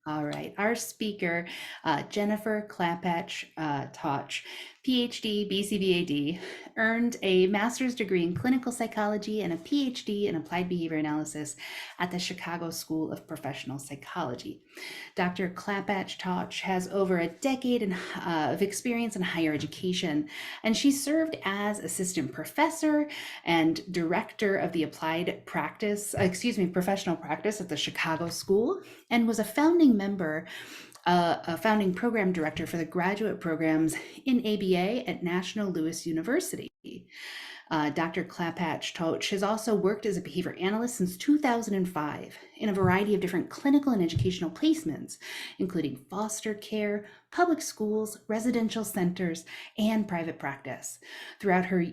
All right, our speaker, Jennifer Klapatch Totsch, PhD, BCBA-D, earned a master's degree in clinical psychology and a PhD in applied behavior analysis at the Chicago School of Professional Psychology. Dr. Klapatch Totsch has over a decade of experience in higher education, and she served as assistant professor and director of the professional practice at the Chicago School, and was a founding member, a founding program director for the graduate programs in ABA at National Louis University. Dr. Klapatch Totsch has also worked as a behavior analyst since 2005 in a variety of different clinical and educational placements, including foster care, public schools, residential centers, and private practice. Throughout her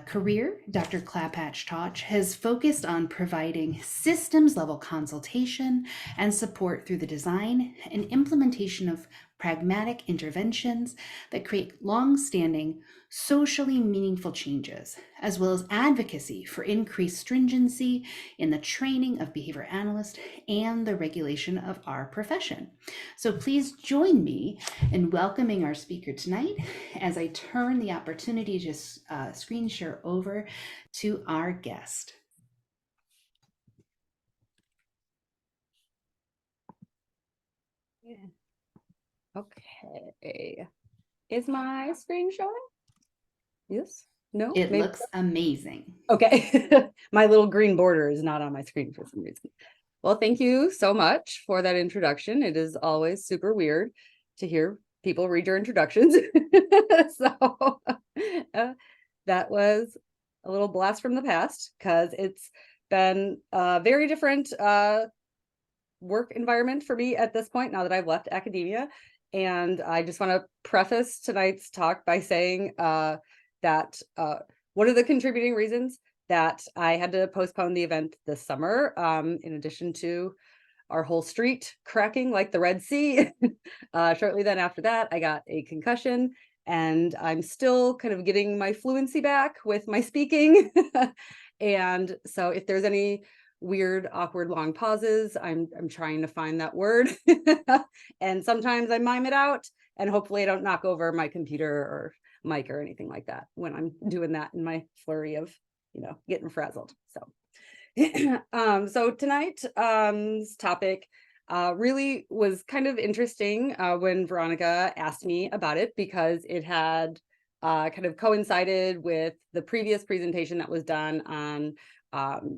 career, Dr. Klapatch Totsch has focused on providing systems-level consultation and support through the design and implementation of pragmatic interventions that create long-standing, socially meaningful changes, as well as advocacy for increased stringency in the training of behavior analysts and the regulation of our profession. So please join me in welcoming our speaker tonight as I turn the opportunity to screen share over to our guest. Yeah. Okay. Is my screen showing? Yes? No? It Maybe. looks amazing. Okay. My little green border is not on my screen for some reason. Well, thank you so much for that introduction. It is always super weird to hear people read your introductions. So that was a little blast from the past because it's been a very different work environment for me at this point now that I've left academia. And I just want to preface tonight's talk by saying that one of the contributing reasons that I had to postpone the event this summer, in addition to our whole street cracking like the Red Sea, shortly then after that, I got a concussion and I'm still kind of getting my fluency back with my speaking. And so if there's any weird, awkward, long pauses, I'm trying to find that word. And sometimes I mime it out and hopefully I don't knock over my computer or mic or anything like that when I'm doing that in my flurry of, getting frazzled. So, so tonight's topic really was kind of interesting when Veronica asked me about it because it had kind of coincided with the previous presentation that was done on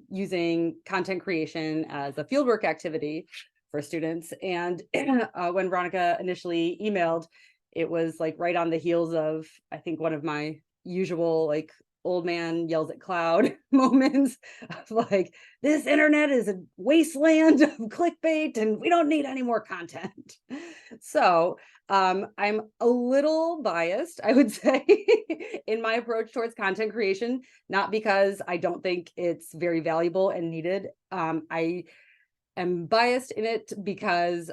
using content creation as a fieldwork activity for students. And when Veronica initially emailed, it was like right on the heels of, I think, one of my usual like old man yells at cloud moments of like, this internet is a wasteland of clickbait and we don't need any more content. So I'm a little biased, I would say, in my approach towards content creation, not because I don't think it's very valuable and needed. I am biased in it because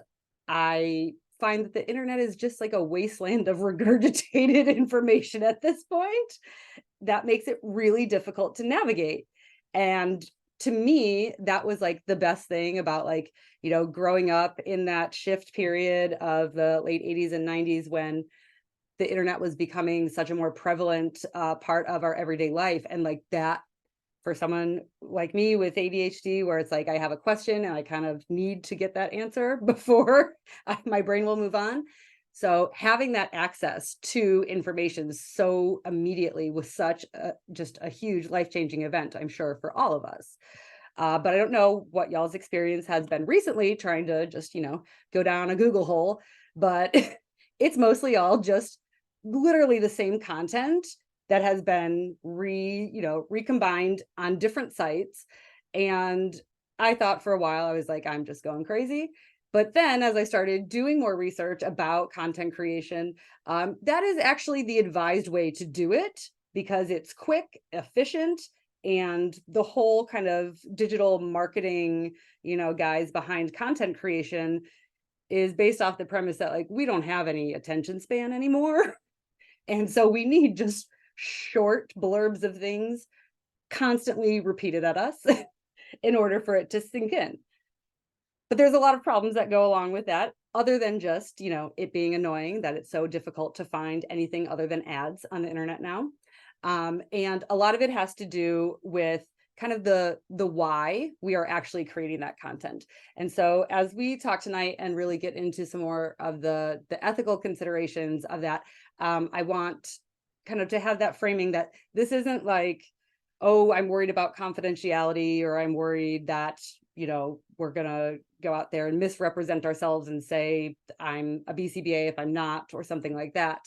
I find that the internet is just like a wasteland of regurgitated information at this point. That makes it really difficult to navigate. And to me, that was like the best thing about like, growing up in that shift period of the late 80s and 90s when the internet was becoming such a more prevalent part of our everyday life. And like that, for someone like me with ADHD, where it's like, I have a question and I kind of need to get that answer before my brain will move on. So having that access to information so immediately was such just a huge life-changing event, I'm sure, for all of us. But I don't know what y'all's experience has been recently trying to just, go down a Google hole, but it's mostly all just literally the same content that has been recombined on different sites. And I thought for a while, I was like, I'm just going crazy. But then as I started doing more research about content creation, that is actually the advised way to do it because it's quick, efficient, and the whole kind of digital marketing, guys behind content creation is based off the premise that like, we don't have any attention span anymore. And so we need just short blurbs of things constantly repeated at us in order for it to sink in. But there's a lot of problems that go along with that. other than just, it being annoying that it's so difficult to find anything other than ads on the internet now. And a lot of it has to do with kind of the why we are actually creating that content. And so as we talk tonight and really get into some more of the ethical considerations of that, I want kind of to have that framing that this isn't like, oh, I'm worried about confidentiality, or I'm worried that, we're going to go out there and misrepresent ourselves and say I'm a BCBA if I'm not, or something like that.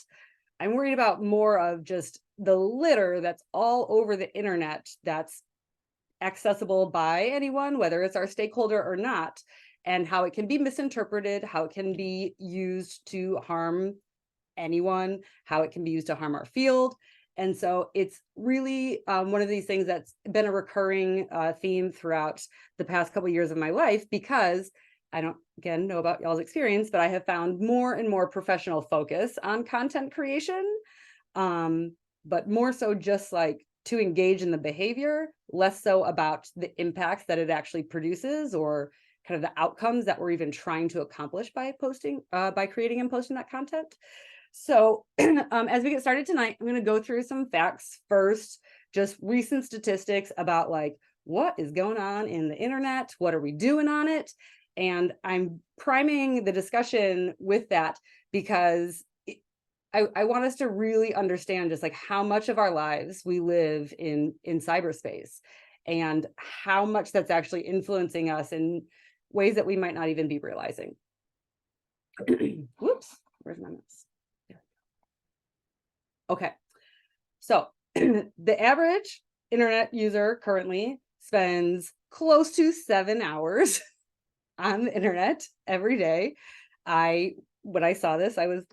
I'm worried about more of just the litter that's all over the internet that's accessible by anyone, whether it's our stakeholder or not, and how it can be misinterpreted, how it can be used to harm anyone, how it can be used to harm our field. And so it's really one of these things that's been a recurring theme throughout the past couple of years of my life, because I don't, again, know about y'all's experience, but I have found more and more professional focus on content creation, but more so just like to engage in the behavior, less so about the impacts that it actually produces, or kind of the outcomes that we're even trying to accomplish by posting, by creating and posting that content. So as we get started tonight, I'm going to go through some facts first, just recent statistics about like what is going on in the internet, what are we doing on it? And I'm priming the discussion with that because I want us to really understand just like how much of our lives we live in cyberspace, and how much that's actually influencing us in ways that we might not even be realizing. Whoops, where's my mouse? Okay, so the average internet user currently spends close to 7 hours on the internet every day. When I saw this, I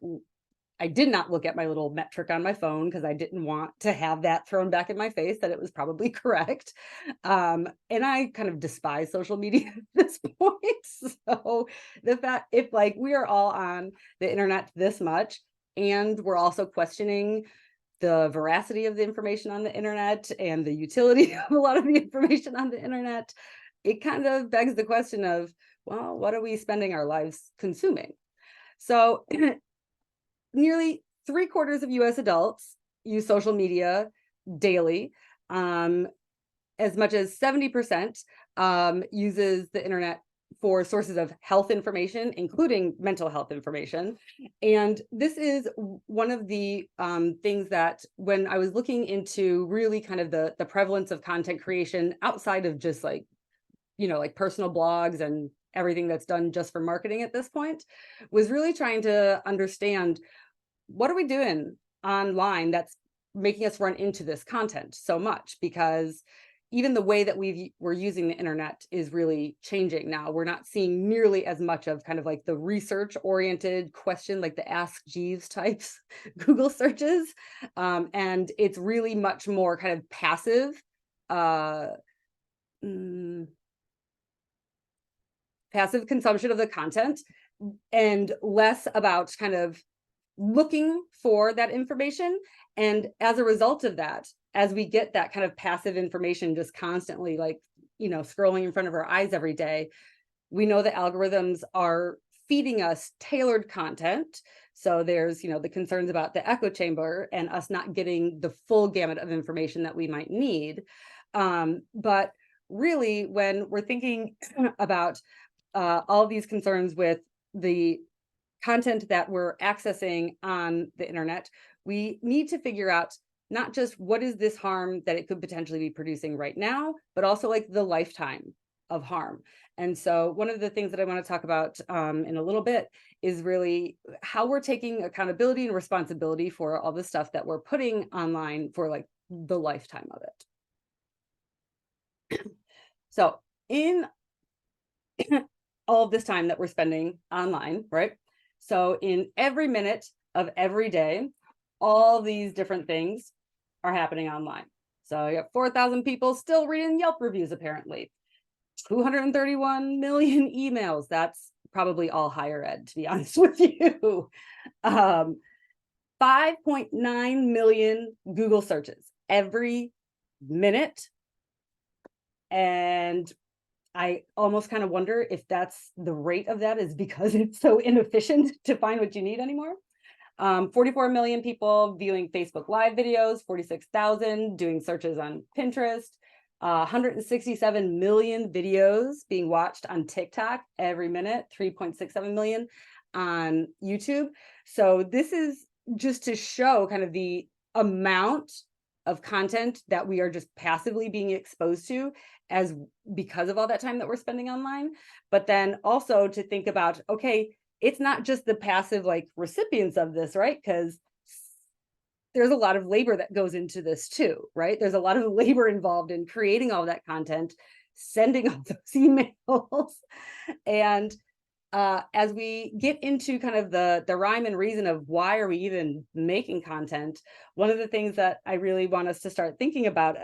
did not look at my little metric on my phone because I didn't want to have that thrown back in my face that it was probably correct. And I kind of despise social media at this point. So the fact, if like we are all on the internet this much, and we're also questioning the veracity of the information on the internet and the utility of a lot of the information on the internet, it kind of begs the question of, well, what are we spending our lives consuming? So nearly 3/4 of US adults use social media daily. As much as 70% uses the internet for sources of health information, including mental health information. And this is one of the things that when I was looking into really kind of the prevalence of content creation outside of just like, like personal blogs and everything that's done just for marketing at this point, was really trying to understand what are we doing online that's making us run into this content so much, because even the way that we're using the internet is really changing now. We're not seeing nearly as much of kind of like the research oriented question, like the Ask Jeeves types Google searches. And it's really much more kind of passive, passive consumption of the content, and less about kind of looking for that information. And as a result of that, as we get that kind of passive information just constantly like, scrolling in front of our eyes every day, we know the algorithms are feeding us tailored content. So there's, the concerns about the echo chamber and us not getting the full gamut of information that we might need. But really, when we're thinking about all these concerns with the content that we're accessing on the internet, we need to figure out not just what is this harm that it could potentially be producing right now, but also like the lifetime of harm. And so one of the things that I want to talk about in a little bit is really how we're taking accountability and responsibility for all the stuff that we're putting online for like the lifetime of it. So in all of this time that we're spending online, right? So in every minute of every day, all these different things are happening online. So you have 4,000 people still reading Yelp reviews, apparently. 231 million emails. That's probably all higher ed, to be honest with you. 5.9 million Google searches every minute. And I almost kind of wonder if that's the rate of that is because it's so inefficient to find what you need anymore. 44 million people viewing Facebook Live videos, 46,000 doing searches on Pinterest, 167 million videos being watched on TikTok every minute, 3.67 million on YouTube. So this is just to show kind of the amount of content that we are just passively being exposed to as because of all that time that we're spending online. But then also to think about, okay, it's not just the passive like recipients of this, right? Because there's a lot of labor that goes into this too, right? There's a lot of labor involved in creating all that content, sending all those emails. And as we get into kind of the rhyme and reason of why are we even making content, one of the things that I really want us to start thinking about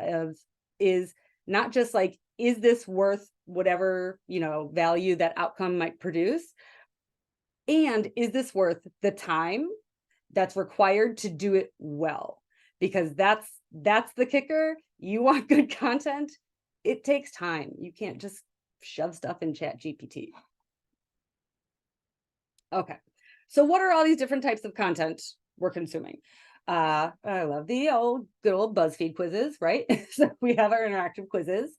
is not just like, is this worth whatever, value that outcome might produce? And is this worth the time that's required to do it well? Because that's the kicker. You want good content, it takes time. You can't just shove stuff in ChatGPT. Okay, so what are all these different types of content we're consuming? I love the good old BuzzFeed quizzes, right? So we have our interactive quizzes.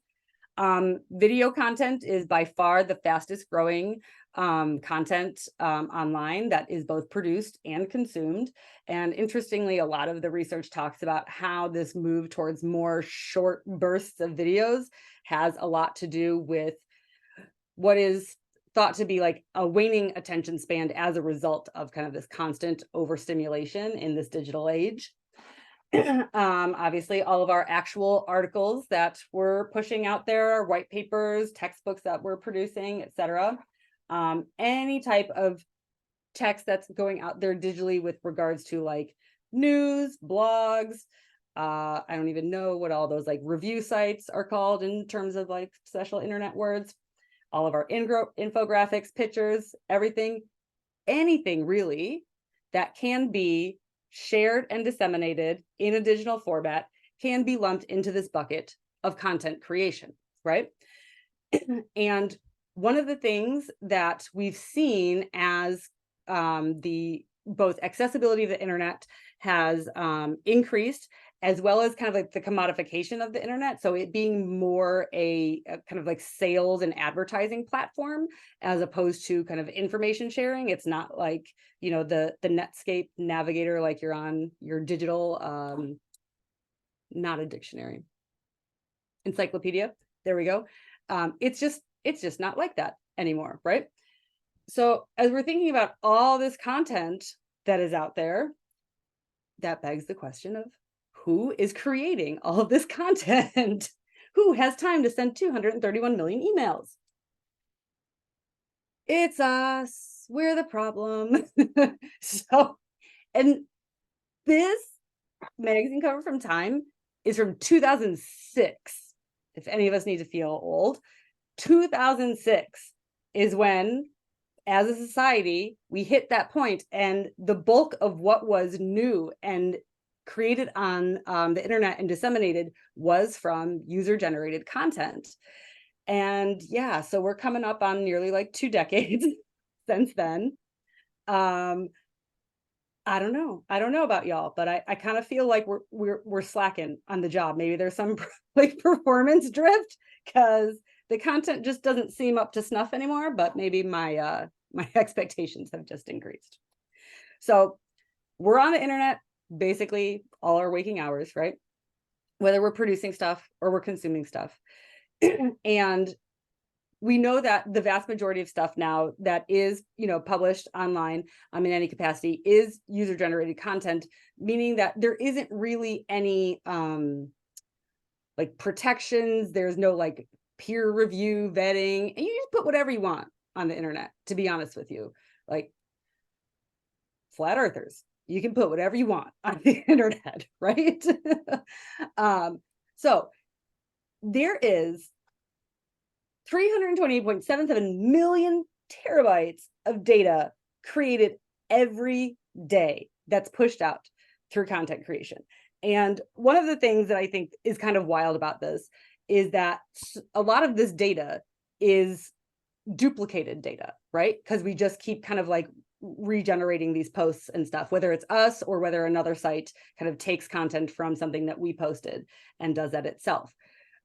Video content is by far the fastest growing content online that is both produced and consumed. And interestingly, a lot of the research talks about how this move towards more short bursts of videos has a lot to do with what is thought to be like a waning attention span as a result of kind of this constant overstimulation in this digital age. Obviously, all of our actual articles that we're pushing out there, our white papers, textbooks that we're producing, etc. Any type of text that's going out there digitally with regards to like news, blogs. I don't even know what all those like review sites are called in terms of like special internet words. All of our infographics, pictures, everything, anything really that can be shared and disseminated in a digital format can be lumped into this bucket of content creation, right? And one of the things that we've seen as the both accessibility of the internet has increased, as well as kind of like the commodification of the internet. So it being more a kind of like sales and advertising platform, as opposed to kind of information sharing. It's not like, the Netscape navigator, like you're on your digital, not a dictionary, encyclopedia. There we go. It's just not like that anymore, right? So as we're thinking about all this content that is out there, that begs the question of who is creating all of this content? Who has time to send 231 million emails? It's us. We're the problem. So, and this magazine cover from Time is from 2006. If any of us need to feel old, 2006 is when, as a society, we hit that point, and the bulk of what was new and created on the internet and disseminated was from user-generated content. And yeah, so we're coming up on nearly like 2 decades since then. I don't know about y'all, but I kind of feel like we're slacking on the job. Maybe there's some like performance drift because the content just doesn't seem up to snuff anymore. But maybe my expectations have just increased. So we're on the internet basically all our waking hours, right? Whether we're producing stuff or we're consuming stuff. And we know that the vast majority of stuff now that is, published online in any capacity is user-generated content, meaning that there isn't really any like protections. There's no like peer review vetting, and you just put whatever you want on the internet, to be honest with you. Like flat earthers, you can put whatever you want on the internet, right? So there is 328.77 million terabytes of data created every day that's pushed out through content creation. And one of the things that I think is kind of wild about this is that a lot of this data is duplicated data, right? Because we just keep kind of like regenerating these posts and stuff, whether it's us or whether another site kind of takes content from something that we posted and does that itself.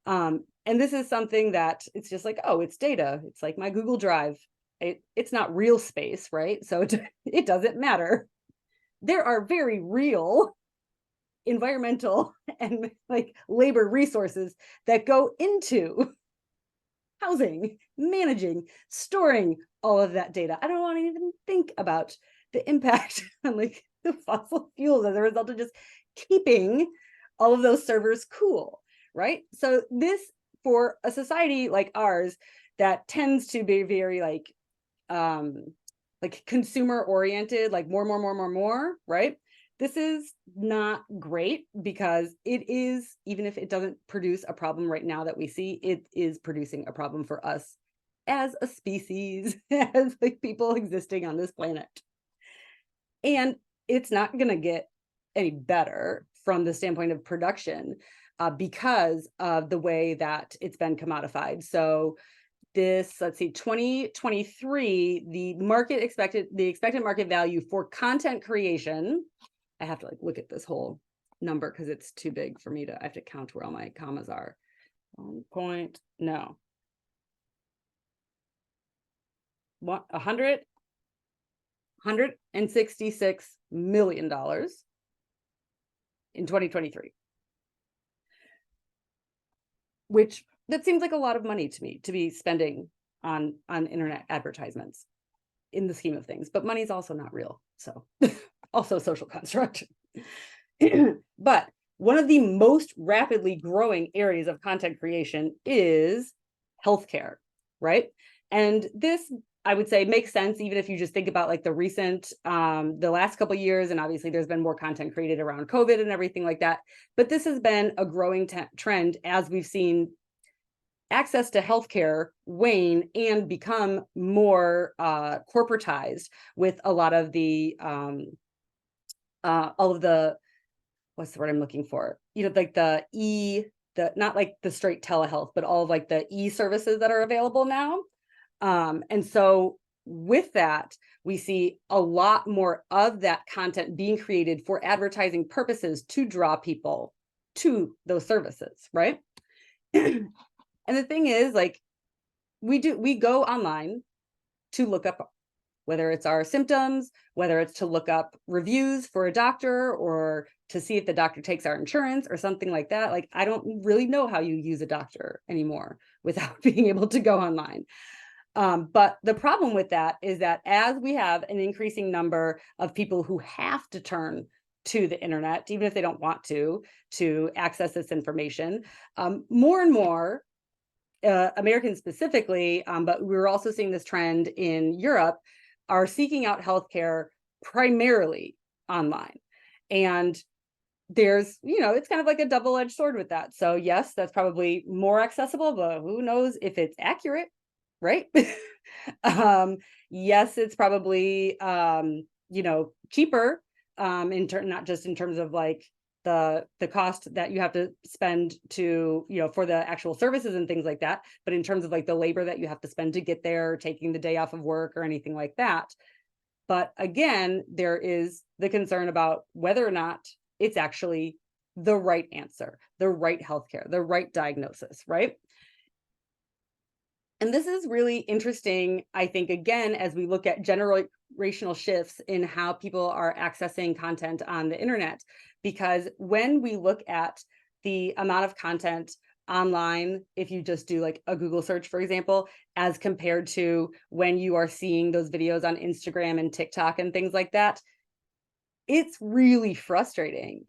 And this is something that it's just like, oh, it's data. It's like my Google Drive. It's not real space, right? So it doesn't matter. There are very real environmental and like labor resources that go into housing, managing, storing all of that data. I don't want to even think about the impact on like the fossil fuels as a result of just keeping all of those servers cool, right? So this, for a society like ours that tends to be very like consumer oriented, like more, right? This is not great because it is, even if it doesn't produce a problem right now that we see, it is producing a problem for us as a species, as like people existing on this planet. And it's not going to get any better from the standpoint of production because of the way that it's been commodified. So this, let's see, 2023, the expected market value for content creation, I have to like look at this whole number because it's too big for me to, I have to count where all my commas are. 166 million dollars in 2023, which that seems like a lot of money to me to be spending on internet advertisements in the scheme of things, but money's also not real. So also social construct. But one of the most rapidly growing areas of content creation is healthcare, right? And this, I would say, makes sense even if you just think about like the last couple of years, and obviously there's been more content created around COVID and everything like that. But this has been a growing trend as we've seen access to healthcare wane and become more corporatized with a lot of the all of the, what's the word I'm looking for? Like not like the straight telehealth, but all of like the e-services that are available now. And so with that, we see a lot more of that content being created for advertising purposes to draw people to those services, right? And the thing is, like, we go online to look up, whether it's our symptoms, whether it's to look up reviews for a doctor or to see if the doctor takes our insurance or something like that. Like, I don't really know how you use a doctor anymore without being able to go online. But the problem with that is that as we have an increasing number of people who have to turn to the internet, even if they don't want to access this information, more and more Americans specifically, but we're also seeing this trend in Europe, are seeking out healthcare primarily online. And there's, it's kind of like a double-edged sword with that. So yes, that's probably more accessible, but who knows if it's accurate, right? Yes, it's probably, cheaper not just in terms of like the cost that you have to spend to, for the actual services and things like that, but in terms of like the labor that you have to spend to get there, taking the day off of work or anything like that. But again, there is the concern about whether or not it's actually the right answer, the right healthcare, the right diagnosis, right? And this is really interesting, I think, again, as we look at generational shifts in how people are accessing content on the internet, because when we look at the amount of content online, if you just do like a Google search, for example, as compared to when you are seeing those videos on Instagram and TikTok and things like that, it's really frustrating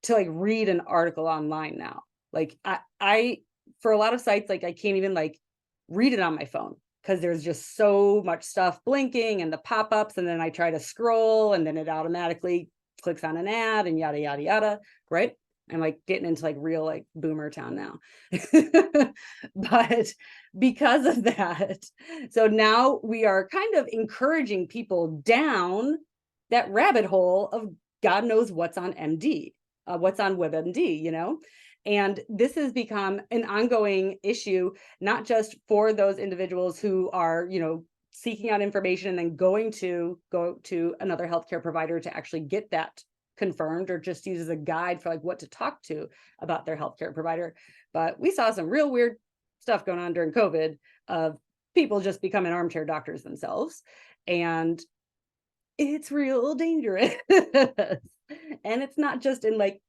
to like read an article online now. Like I for a lot of sites, like I can't even like read it on my phone because there's just so much stuff blinking and the pop-ups, and then I try to scroll and then it automatically clicks on an ad and yada yada yada, right? I'm like getting into like real like boomer town now. But because of that, so now we are kind of encouraging people down that rabbit hole of God knows what's on MD, what's on WebMD, And this has become an ongoing issue, not just for those individuals who are, seeking out information and then go to another healthcare provider to actually get that confirmed, or just use as a guide for like what to talk to about their healthcare provider. But we saw some real weird stuff going on during COVID of people just becoming armchair doctors themselves. And it's real dangerous. And it's not just in like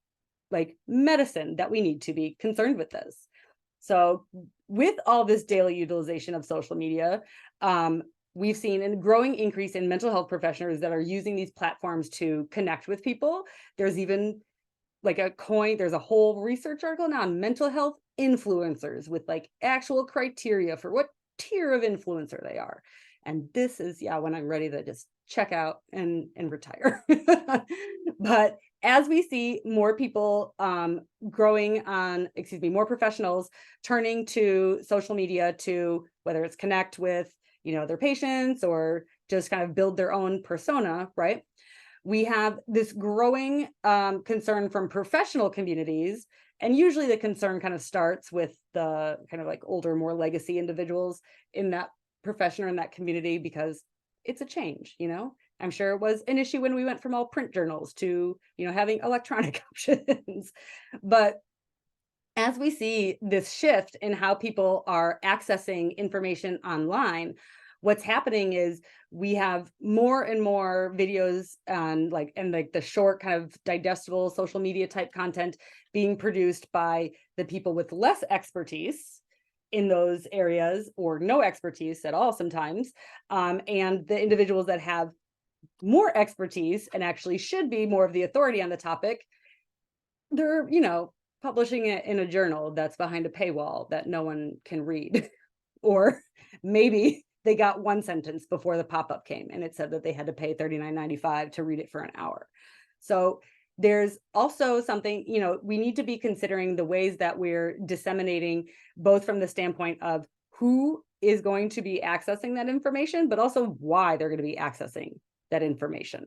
medicine that we need to be concerned with this. So with all this daily utilization of social media, we've seen a growing increase in mental health professionals that are using these platforms to connect with people. There's even there's a whole research article now on mental health influencers with like actual criteria for what tier of influencer they are. And this is, when I'm ready to just check out and retire. But as we see more people more professionals turning to social media to, whether it's connect with, their patients or just kind of build their own persona, right? We have this growing concern from professional communities. And usually the concern kind of starts with the kind of like older, more legacy individuals in that profession or in that community, because it's a change, I'm sure it was an issue when we went from all print journals to, having electronic options. But as we see this shift in how people are accessing information online, what's happening is we have more and more videos and the short kind of digestible social media type content being produced by the people with less expertise in those areas, or no expertise at all sometimes, and the individuals that have more expertise and actually should be more of the authority on the topic, they're publishing it in a journal that's behind a paywall that no one can read. Or maybe they got one sentence before the pop-up came and it said that they had to pay $39.95 to read it for an hour. So there's also something, we need to be considering the ways that we're disseminating, both from the standpoint of who is going to be accessing that information, but also why they're going to be accessing that information.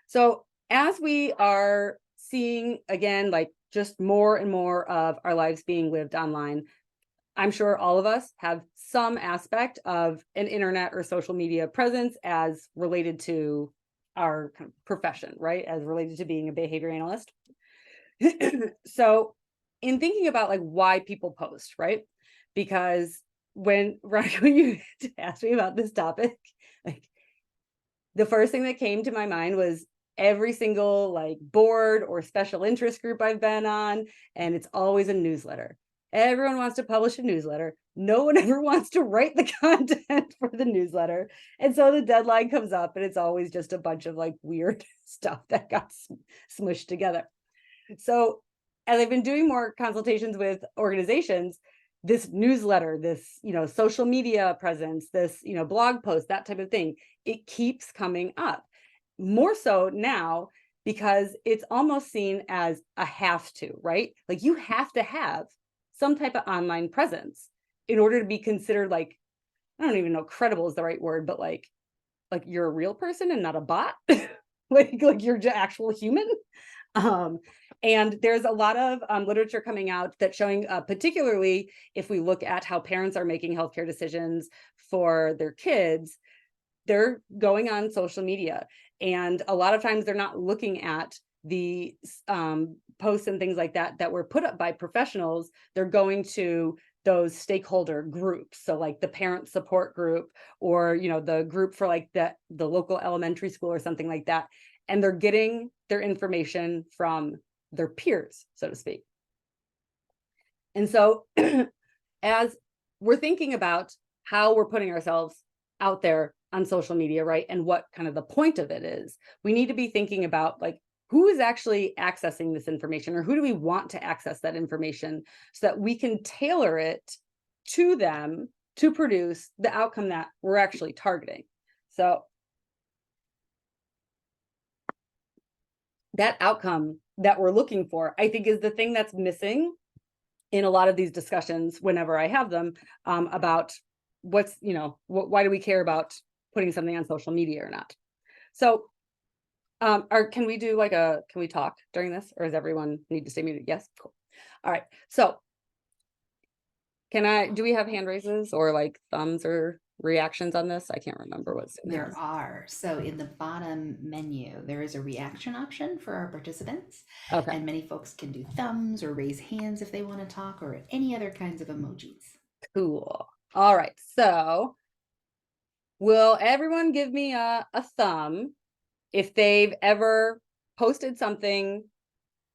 So as we are seeing, again, just more and more of our lives being lived online, I'm sure all of us have some aspect of an internet or social media presence as related to our kind of profession, right? As related to being a behavior analyst. So in thinking about why people post, right? Because when you asked me about this topic, the first thing that came to my mind was every single board or special interest group I've been on, and it's always a newsletter. Everyone wants to publish a newsletter. No one ever wants to write the content for the newsletter. And so the deadline comes up and it's always just a bunch of weird stuff that got smushed together. So as I've been doing more consultations with organizations, this newsletter, this, social media presence, this, blog post, that type of thing, it keeps coming up. More so now because it's almost seen as a have to, right? You have to have some type of online presence in order to be considered I don't even know credible is the right word, but like you're a real person and not a bot. like you're an actual human. And there's a lot of literature coming out that's showing, particularly if we look at how parents are making healthcare decisions for their kids, they're going on social media. And a lot of times they're not looking at the posts and things like that were put up by professionals. They're going to those stakeholder groups. So the parent support group, or, the group for the local elementary school or something like that. And they're getting their information from their peers, so to speak. And so as we're thinking about how we're putting ourselves out there on social media, right, and what kind of the point of it is, we need to be thinking about who is actually accessing this information, or who do we want to access that information, so that we can tailor it to them to produce the outcome that we're actually targeting. So that outcome that we're looking for, I think, is the thing that's missing in a lot of these discussions whenever I have them, about what's, why do we care about putting something on social media or not? So Or can we do like can we talk during this, or does everyone need to stay muted? Yes, cool. All right. So do we have hand raises or like thumbs or reactions on this? I can't remember what Zoom There has. are. So in the bottom menu, there is a reaction option for our participants. Okay. And many folks can do thumbs or raise hands if they want to talk, or any other kinds of emojis. Cool. All right. So will everyone give me a thumb if they've ever posted something,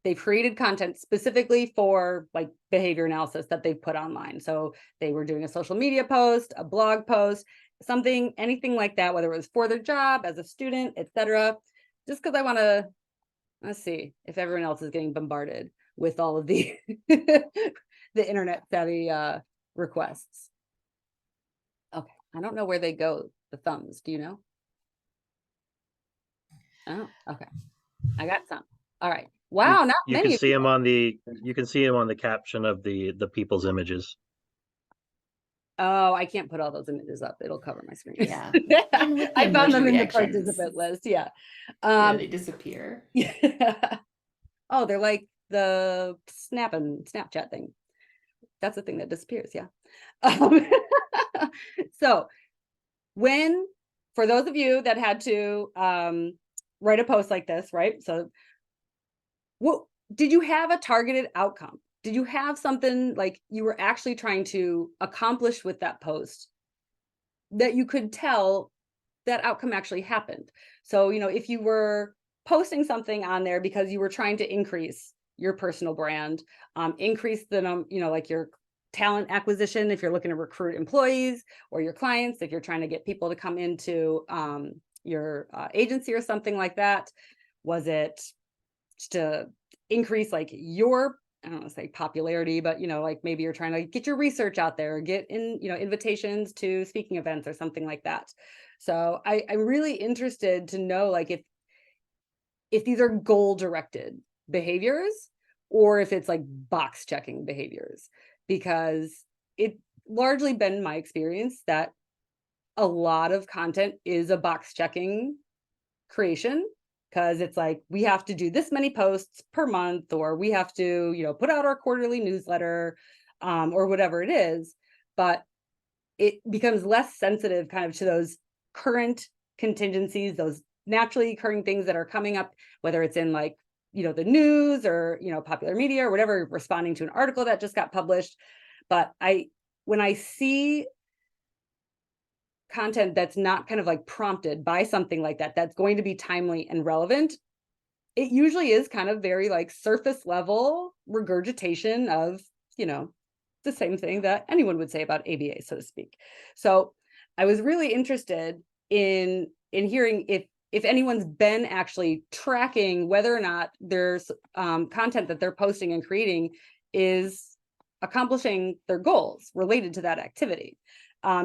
they've created content specifically for like behavior analysis that they've put online. So they were doing a social media post, a blog post, something, anything like that, whether it was for their job, as a student, etc. Just because I want to, let's see if everyone else is getting bombarded with all of the the internet savvy requests. Okay, I don't know where they go, the thumbs. Do you know? Oh, okay. I got some. All right. Wow, not You many can of see you. them on the caption of the people's images. Oh, I can't put all those images up. It'll cover my screen. Yeah. And with the I found them emoji in the reactions, participant list. Yeah. yeah, they disappear. Yeah. Oh, they're like the Snapchat thing. That's the thing that disappears. Yeah. So for those of you that had to write a post like this, right? So what did you have a targeted outcome? Did you have something like you were actually trying to accomplish with that post that you could tell that outcome actually happened? So, if you were posting something on there because you were trying to increase your personal brand, increase the like your talent acquisition if you're looking to recruit employees, or your clients if you're trying to get people to come into your agency or something like that. Was it to increase like your, I don't want to say popularity, but like maybe you're trying to get your research out there, get in, invitations to speaking events or something like that. So I'm really interested to know like if these are goal directed behaviors or if it's like box checking behaviors, because it largely been my experience that a lot of content is a box checking creation, because it's like we have to do this many posts per month, or we have to put out our quarterly newsletter, or whatever it is. But it becomes less sensitive kind of to those current contingencies, those naturally occurring things that are coming up, whether it's in like the news or popular media or whatever, responding to an article that just got published. But when I see content that's not kind of like prompted by something like that, that's going to be timely and relevant, it usually is kind of very like surface level regurgitation of, the same thing that anyone would say about ABA, so to speak. So I was really interested in hearing if anyone's been actually tracking whether or not there's content that they're posting and creating is accomplishing their goals related to that activity.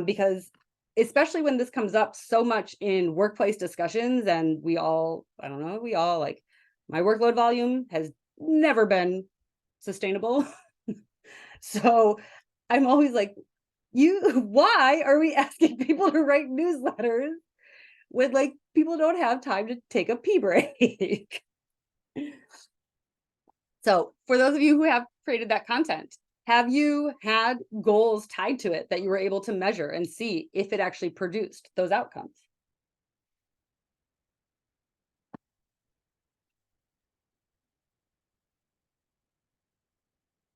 Because especially when this comes up so much in workplace discussions, and we all like, my workload volume has never been sustainable. So I'm always like, why are we asking people to write newsletters when like people don't have time to take a pee break? So for those of you who have created that content, have you had goals tied to it that you were able to measure and see if it actually produced those outcomes?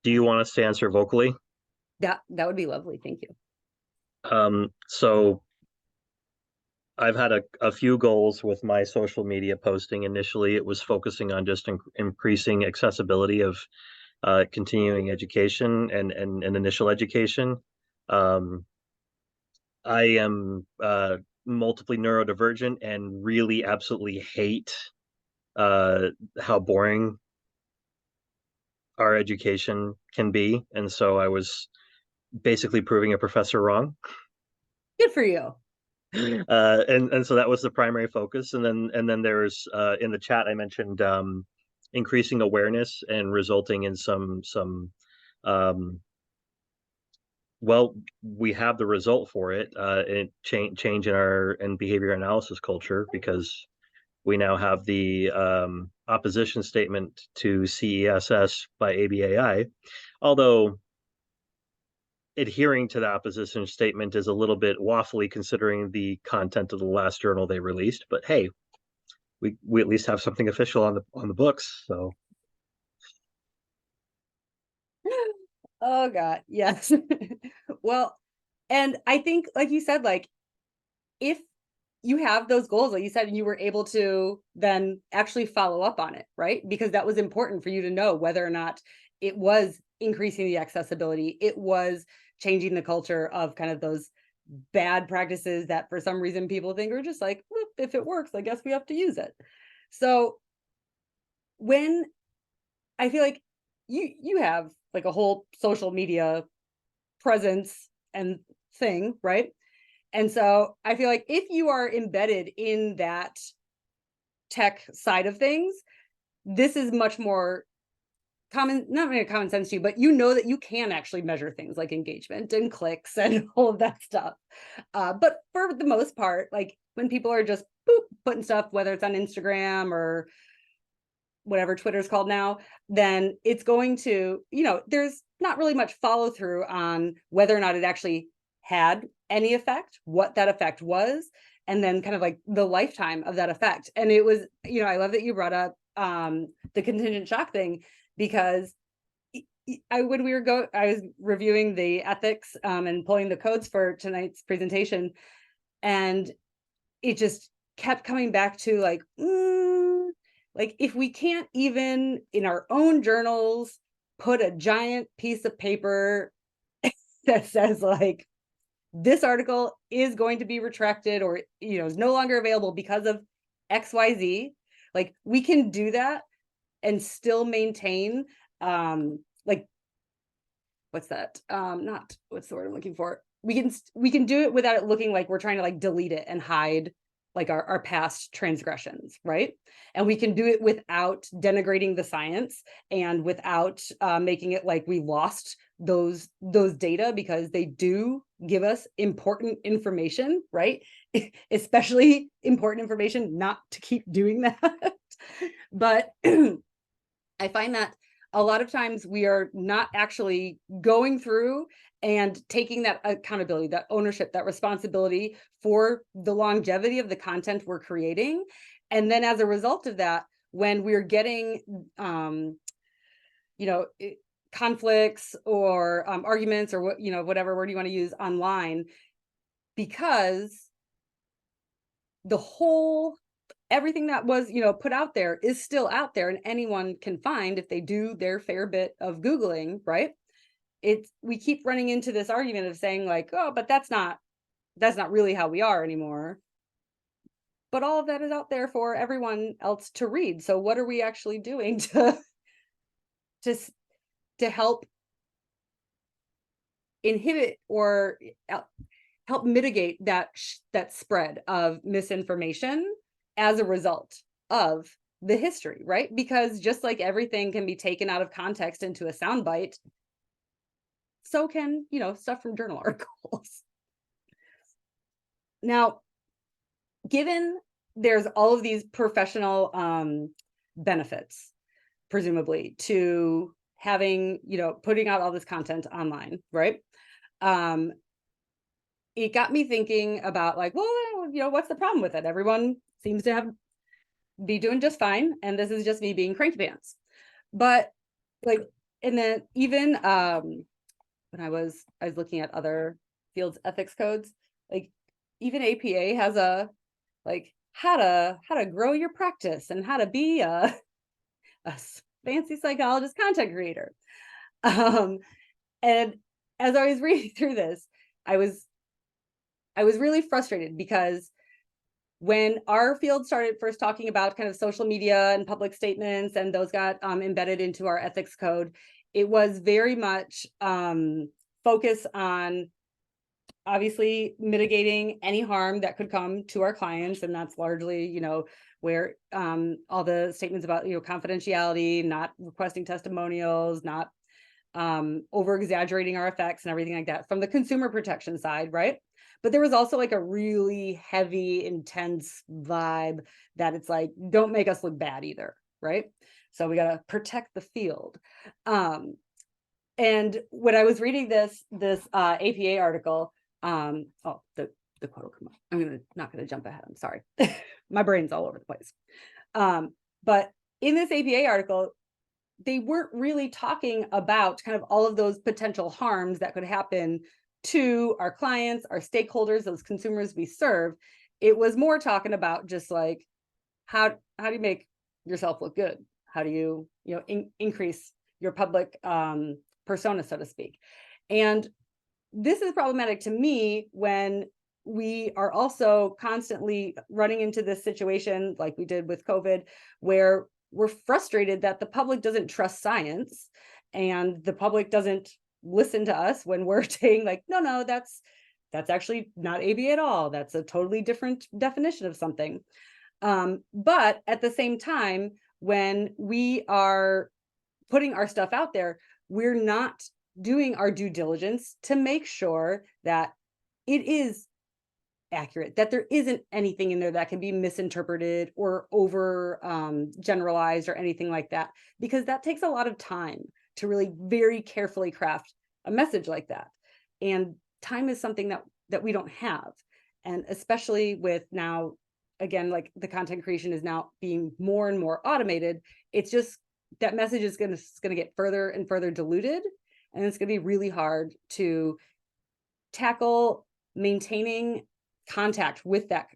Do you want us to answer vocally? That would be lovely. Thank you. So I've had a few goals with my social media posting. Initially, it was focusing on just increasing accessibility of continuing education and initial education. Um, I am multiply neurodivergent and really absolutely hate how boring our education can be. And so I was basically proving a professor wrong. Good for you. And so that was the primary focus. And then there's in the chat I mentioned increasing awareness and resulting in some um, well, we have the result for it, change in our behavior analysis culture, because We now have the opposition statement to CESS by ABAI, although adhering to the opposition statement is a little bit waffly considering the content of the last journal they released. But hey, we at least have something official on the books. So Oh God, yes. Well, and I think, like you said, like if you have those goals, like you said, and you were able to then actually follow up on it, right? Because that was important for you to know whether or not it was increasing the accessibility, it was changing the culture of kind of those bad practices that for some reason people think are just like, well, if it works, I guess we have to use it. So when I feel like you have like a whole social media presence and thing, right? And so I feel like if you are embedded in that tech side of things, this is much more common, not really common sense to you, but you know that you can actually measure things like engagement and clicks and all of that stuff. But for the most part, like when people are just putting stuff, whether it's on Instagram or whatever Twitter's called now, then it's going to, there's not really much follow through on whether or not it actually had any effect, what that effect was, and then kind of like the lifetime of that effect. And it was, I love that you brought up the contingent shock thing, because I was reviewing the ethics and pulling the codes for tonight's presentation, and it just kept coming back to like if we can't even in our own journals put a giant piece of paper that says like this article is going to be retracted or is no longer available because of XYZ, like we can do that and still maintain what's that? Not what's the word I'm looking for? We can do it without it looking like we're trying to like delete it and hide like our past transgressions, right? And we can do it without denigrating the science and without making it like we lost those data, because they do give us important information, right? Especially important information, not to keep doing that. But I find that a lot of times we are not actually going through and taking that accountability, that ownership, that responsibility for the longevity of the content we're creating. And then as a result of that, when we're getting, conflicts or arguments or whatever word you want to use online, because everything that was, put out there is still out there and anyone can find if they do their fair bit of Googling, right? We keep running into this argument of saying like, oh, but that's not really how we are anymore. But all of that is out there for everyone else to read. So what are we actually doing to help inhibit or help mitigate that spread of misinformation as a result of the history, right? Because just like everything can be taken out of context into a soundbite, so can, stuff from journal articles. Now, given there's all of these professional benefits, presumably, to having, putting out all this content online, right? It got me thinking about like, well, what's the problem with it? Everyone seems to be doing just fine, and this is just me being cranky pants. But like, and then even when I was looking at other fields ethics codes, like even APA has a like how to grow your practice and how to be a fancy psychologist content creator. And as I was reading through this, I was really frustrated, because when our field started first talking about kind of social media and public statements, and those got embedded into our ethics code, it was very much focused on obviously mitigating any harm that could come to our clients. And that's largely, where all the statements about, confidentiality, not requesting testimonials, not over exaggerating our effects and everything like that from the consumer protection side, right? But there was also like a really heavy, intense vibe that it's like, don't make us look bad either, right? So we got to protect the field. And when I was reading this APA article, the quote will come up. I'm not gonna jump ahead. I'm sorry. My brain's all over the place. But in this APA article, they weren't really talking about kind of all of those potential harms that could happen to our clients, our stakeholders, those consumers we serve. It was more talking about just like, how do you make yourself look good? How do you increase your public persona, so to speak? And this is problematic to me when we are also constantly running into this situation like we did with COVID, where we're frustrated that the public doesn't trust science and the public doesn't listen to us when we're saying like, no, that's actually not ABA at all. That's a totally different definition of something. But at the same time, when we are putting our stuff out there, we're not doing our due diligence to make sure that it is accurate, that there isn't anything in there that can be misinterpreted or over generalized or anything like that, because that takes a lot of time to really very carefully craft a message like that. And time is something that we don't have. And especially with now, again, like the content creation is now being more and more automated, it's just that message is going to get further and further diluted. And it's going to be really hard to tackle maintaining contact with that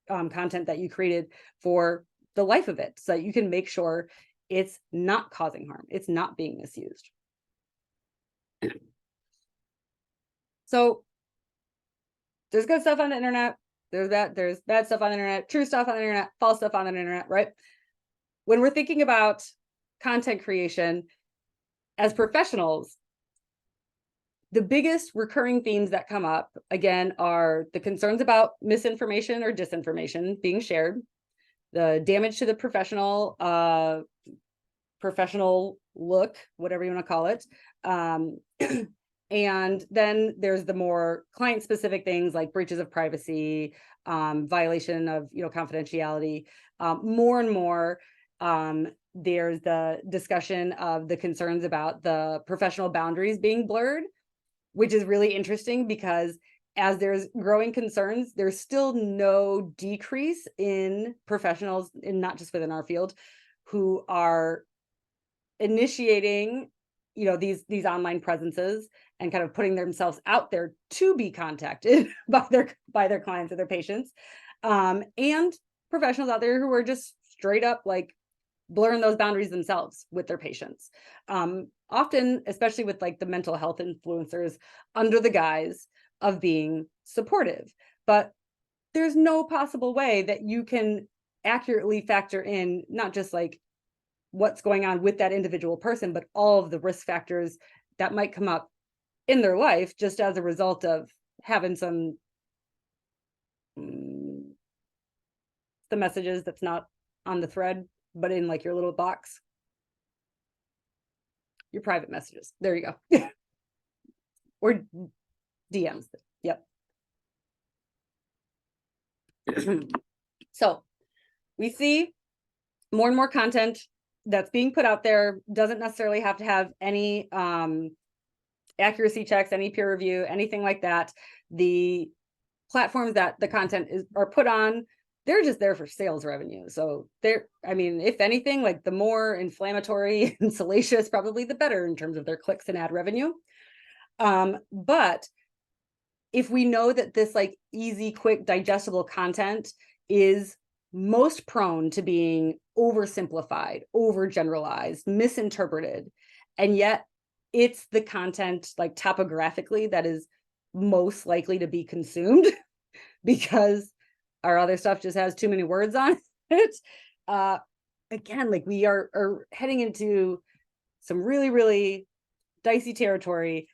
content that you created for the life of it, so that you can make sure it's not causing harm, it's not being misused. So there's good stuff on the internet, there's bad stuff on the internet, true stuff on the internet, false stuff on the internet, right? When we're thinking about content creation as professionals, the biggest recurring themes that come up, again, are the concerns about misinformation or disinformation being shared, the damage to the professional look, whatever you want to call it. And then there's the more client-specific things like breaches of privacy, violation of confidentiality. More and more, there's the discussion of the concerns about the professional boundaries being blurred, which is really interesting because as there's growing concerns, there's still no decrease in professionals, and not just within our field, who are initiating, these online presences and kind of putting themselves out there to be contacted by their clients or their patients, and professionals out there who are just straight up like blurring those boundaries themselves with their patients. Often, especially with like the mental health influencers, under the guise of being supportive. But there's no possible way that you can accurately factor in not just like what's going on with that individual person, but all of the risk factors that might come up in their life just as a result of having some the messages that's not on the thread, but in like your little box, your private messages. There you go. Or DMs. Yep. So we see more and more content that's being put out there, doesn't necessarily have to have any accuracy checks, any peer review, anything like that. The platforms that the content are put on, they're just there for sales revenue. So if anything, like the more inflammatory and salacious, probably the better in terms of their clicks and ad revenue. But if we know that this like easy, quick, digestible content is most prone to being oversimplified, overgeneralized, misinterpreted, and yet it's the content like topographically that is most likely to be consumed because our other stuff just has too many words on it. Again, like we are heading into some really, really dicey territory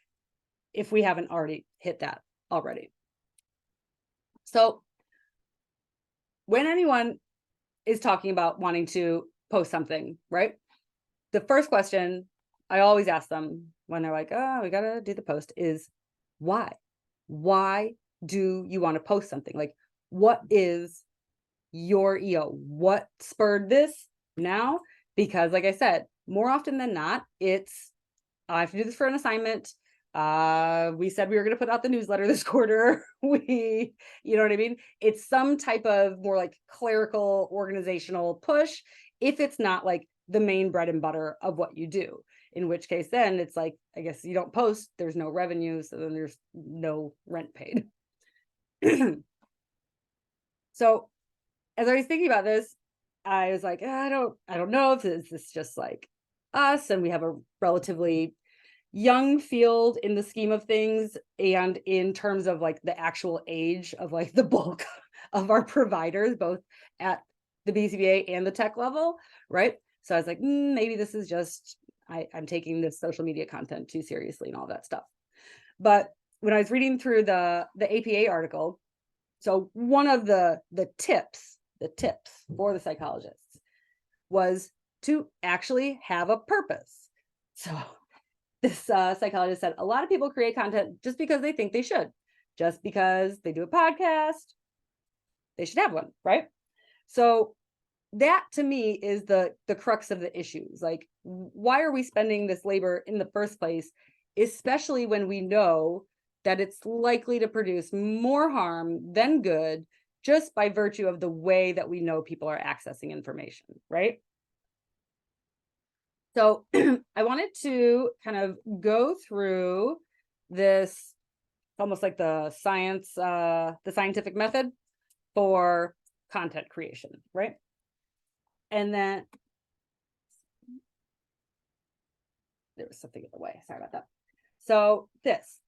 if we haven't already hit that already. So when anyone is talking about wanting to post something, right? The first question I always ask them when they're like, oh, we got to do the post is why? Why do you want to post something? Like, what is your EO? What spurred this now? Because like I said, more often than not, it's, I have to do this for an assignment. We said we were going to put out the newsletter this quarter. You know what I mean? It's some type of more like clerical organizational push, if it's not like the main bread and butter of what you do, in which case then it's like, I guess you don't post, there's no revenue, so then there's no rent paid. So as I was thinking about this, I was like, I don't know if this is just like us, and we have a relatively young field in the scheme of things, and in terms of like the actual age of like the bulk of our providers, both at the BCBA and the tech level, right? So I was like, maybe this is just, I'm taking this social media content too seriously and all that stuff. But when I was reading through the APA article, so one of the tips for the psychologists was to actually have a purpose. So this psychologist said, a lot of people create content just because they think they should, just because they do a podcast, they should have one, right? So that to me is the crux of the issues. Like, why are we spending this labor in the first place, especially when we know that it's likely to produce more harm than good, just by virtue of the way that we know people are accessing information, right? So I wanted to kind of go through this, almost like the scientific method for content creation, right? And then there was something in the way. Sorry about that. So this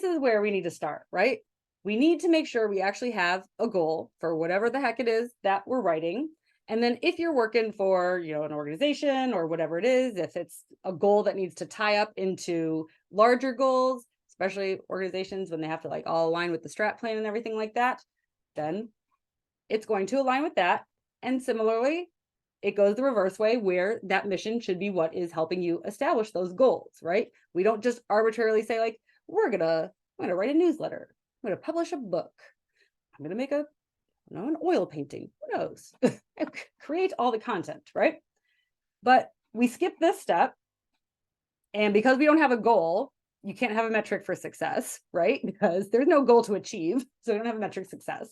is where we need to start, right? We need to make sure we actually have a goal for whatever the heck it is that we're writing. And then if you're working for, you know, an organization or whatever it is, if it's a goal that needs to tie up into larger goals, especially organizations when they have to like all align with the strat plan and everything like that, then it's going to align with that. And similarly, it goes the reverse way, where that mission should be what is helping you establish those goals, right? We don't just arbitrarily say like, I'm gonna write a newsletter, I'm gonna publish a book, I'm gonna make an oil painting, who knows? Create all the content, right? But we skip this step, and because we don't have a goal, you can't have a metric for success, right? Because there's no goal to achieve, so we don't have a metric success.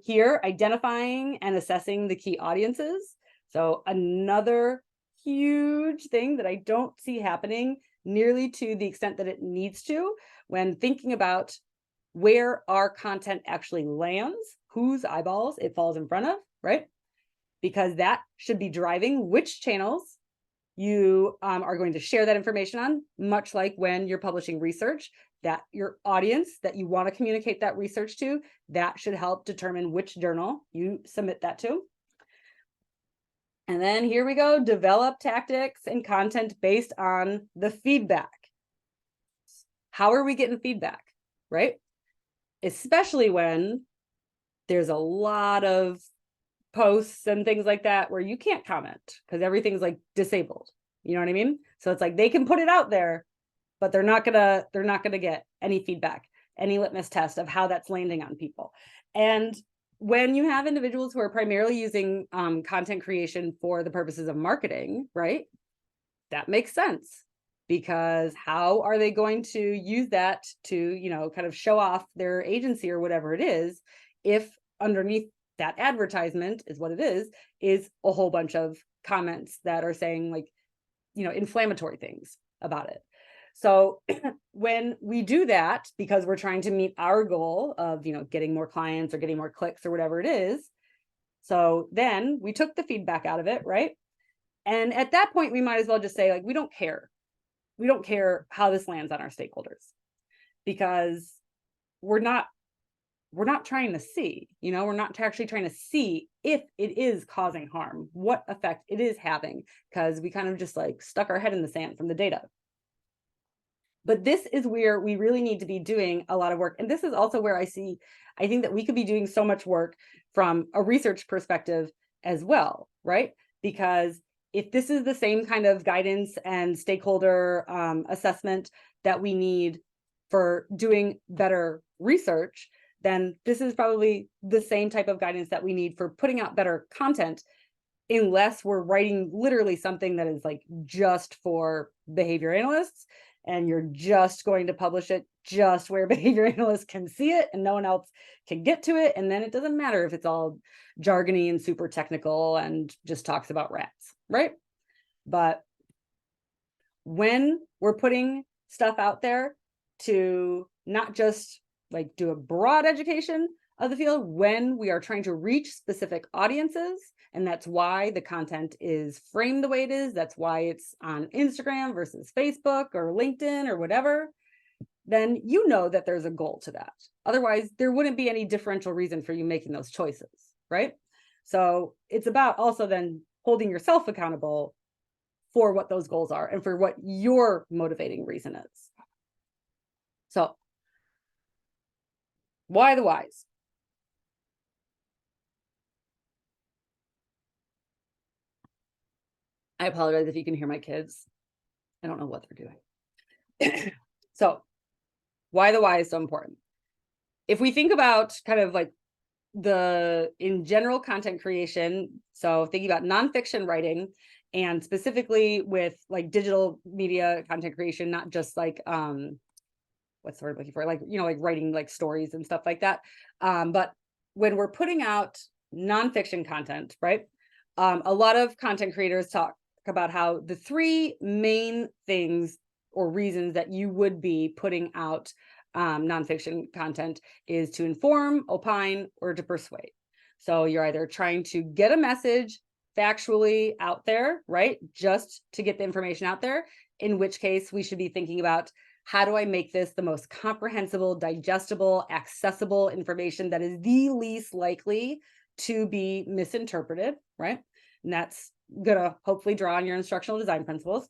Here, identifying and assessing the key audiences. So another huge thing that I don't see happening nearly to the extent that it needs to when thinking about where our content actually lands, whose eyeballs it falls in front of, right? Because that should be driving which channels you are going to share that information on, much like when you're publishing research, that your audience that you want to communicate that research to, that should help determine which journal you submit that to. And then here we go, develop tactics and content based on the feedback. How are we getting feedback, right? Especially when there's a lot of posts and things like that where you can't comment because everything's like disabled. You know what I mean? So it's like they can put it out there, but they're not gonna get any feedback, any litmus test of how that's landing on people. And when you have individuals who are primarily using content creation for the purposes of marketing, right? That makes sense, because how are they going to use that to, you know, kind of show off their agency or whatever it is, if underneath that advertisement is what it is a whole bunch of comments that are saying like, you know, inflammatory things about it. So when we do that, because we're trying to meet our goal of, you know, getting more clients or getting more clicks or whatever it is, so then we took the feedback out of it, right? And at that point, we might as well just say like, we don't care. We don't care how this lands on our stakeholders, because we're not trying to see, you know, we're not actually trying to see if it is causing harm, what effect it is having, because we kind of just like stuck our head in the sand from the data. But this is where we really need to be doing a lot of work. And this is also where I think that we could be doing so much work from a research perspective as well, right? Because if this is the same kind of guidance and stakeholder assessment that we need for doing better research, then this is probably the same type of guidance that we need for putting out better content, unless we're writing literally something that is like just for behavior analysts, and you're just going to publish it just where behavior analysts can see it and no one else can get to it. And then it doesn't matter if it's all jargony and super technical and just talks about rats, right? But when we're putting stuff out there to not just like do a broad education of the field, when we are trying to reach specific audiences, and that's why the content is framed the way it is, that's why it's on Instagram versus Facebook or LinkedIn or whatever, then you know that there's a goal to that. Otherwise, there wouldn't be any differential reason for you making those choices, right? So it's about also then holding yourself accountable for what those goals are and for what your motivating reason is. So why the whys? I apologize if you can hear my kids. I don't know what they're doing. So why the why is so important? If we think about kind of like in general content creation, so thinking about nonfiction writing, and specifically with like digital media content creation, not just like what's the word I'm looking for, like, you know, like writing like stories and stuff like that, but when we're putting out nonfiction content, right, a lot of content creators talk about how the three main things or reasons that you would be putting out nonfiction content is to inform, opine, or to persuade. So you're either trying to get a message factually out there, right, just to get the information out there, in which case we should be thinking about, how do I make this the most comprehensible, digestible, accessible information that is the least likely to be misinterpreted, right? And that's gonna hopefully draw on your instructional design principles.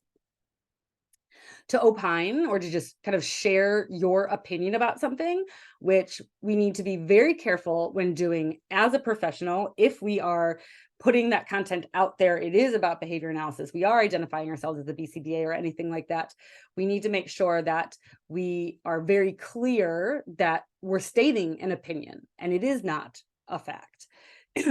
To opine, or to just kind of share your opinion about something, which we need to be very careful when doing as a professional. If we are putting that content out there, it is about behavior analysis, we are identifying ourselves as a BCBA or anything like that, we need to make sure that we are very clear that we're stating an opinion and it is not a fact.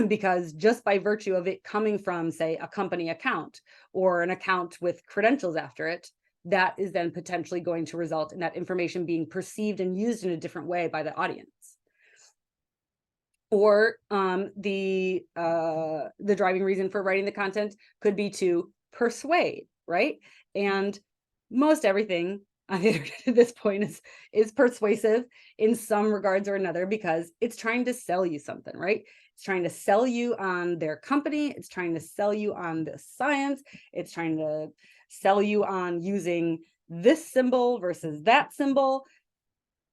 Because just by virtue of it coming from, say, a company account or an account with credentials after it, that is then potentially going to result in that information being perceived and used in a different way by the audience. Or the driving reason for writing the content could be to persuade, right? And most everything on the internet at this point is persuasive in some regards or another, because it's trying to sell you something, right? It's trying to sell you on their company. It's trying to sell you on the science. It's trying to sell you on using this symbol versus that symbol,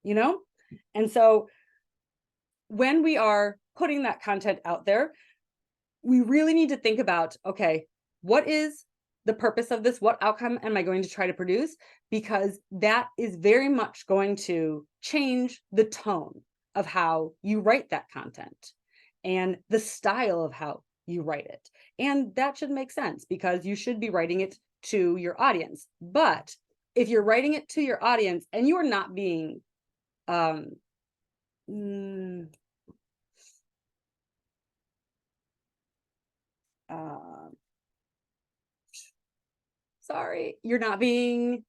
you know? And so when we are putting that content out there, we really need to think about, okay, what is the purpose of this? What outcome am I going to try to produce? Because that is very much going to change the tone of how you write that content and the style of how you write it. And that should make sense, because you should be writing it to your audience. But if you're writing it to your audience and you are not being you're not being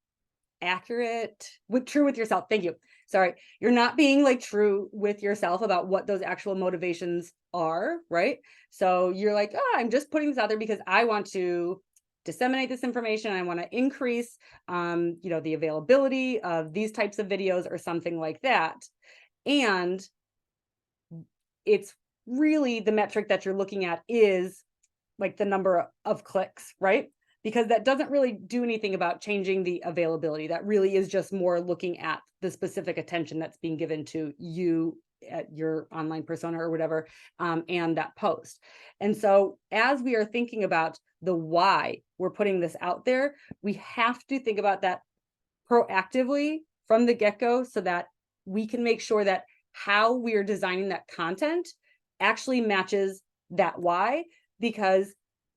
accurate true with yourself. Thank you. Sorry. You're not being like true with yourself about what those actual motivations are, right? So you're like, oh, I'm just putting this out there because I want to disseminate this information. I want to increase, you know, the availability of these types of videos or something like that. And it's really the metric that you're looking at is like the number of clicks, right? Because that doesn't really do anything about changing the availability. That really is just more looking at the specific attention that's being given to you at your online persona or whatever, and that post. And so as we are thinking about the why we're putting this out there, we have to think about that proactively from the get-go, so that we can make sure that how we are designing that content actually matches that why, because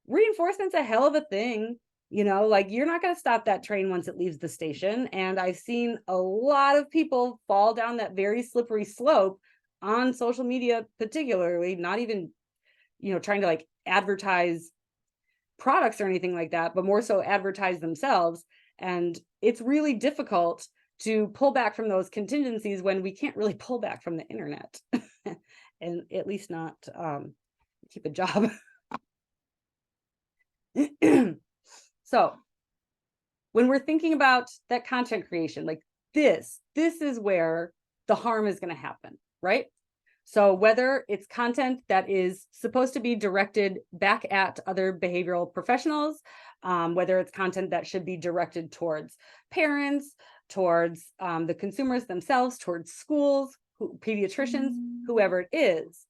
reinforcement's a hell of a thing You know, like you're not going to stop that train once it leaves the station. And I've seen a lot of people fall down that very slippery slope on social media, particularly, not even, you know, trying to like advertise products or anything like that, but more so advertise themselves. And it's really difficult to pull back from those contingencies when we can't really pull back from the internet and at least not keep a job. So when we're thinking about that content creation, like this is where the harm is going to happen, right? So whether it's content that is supposed to be directed back at other behavioral professionals, whether it's content that should be directed towards parents, towards the consumers themselves, towards schools, pediatricians, whoever it is,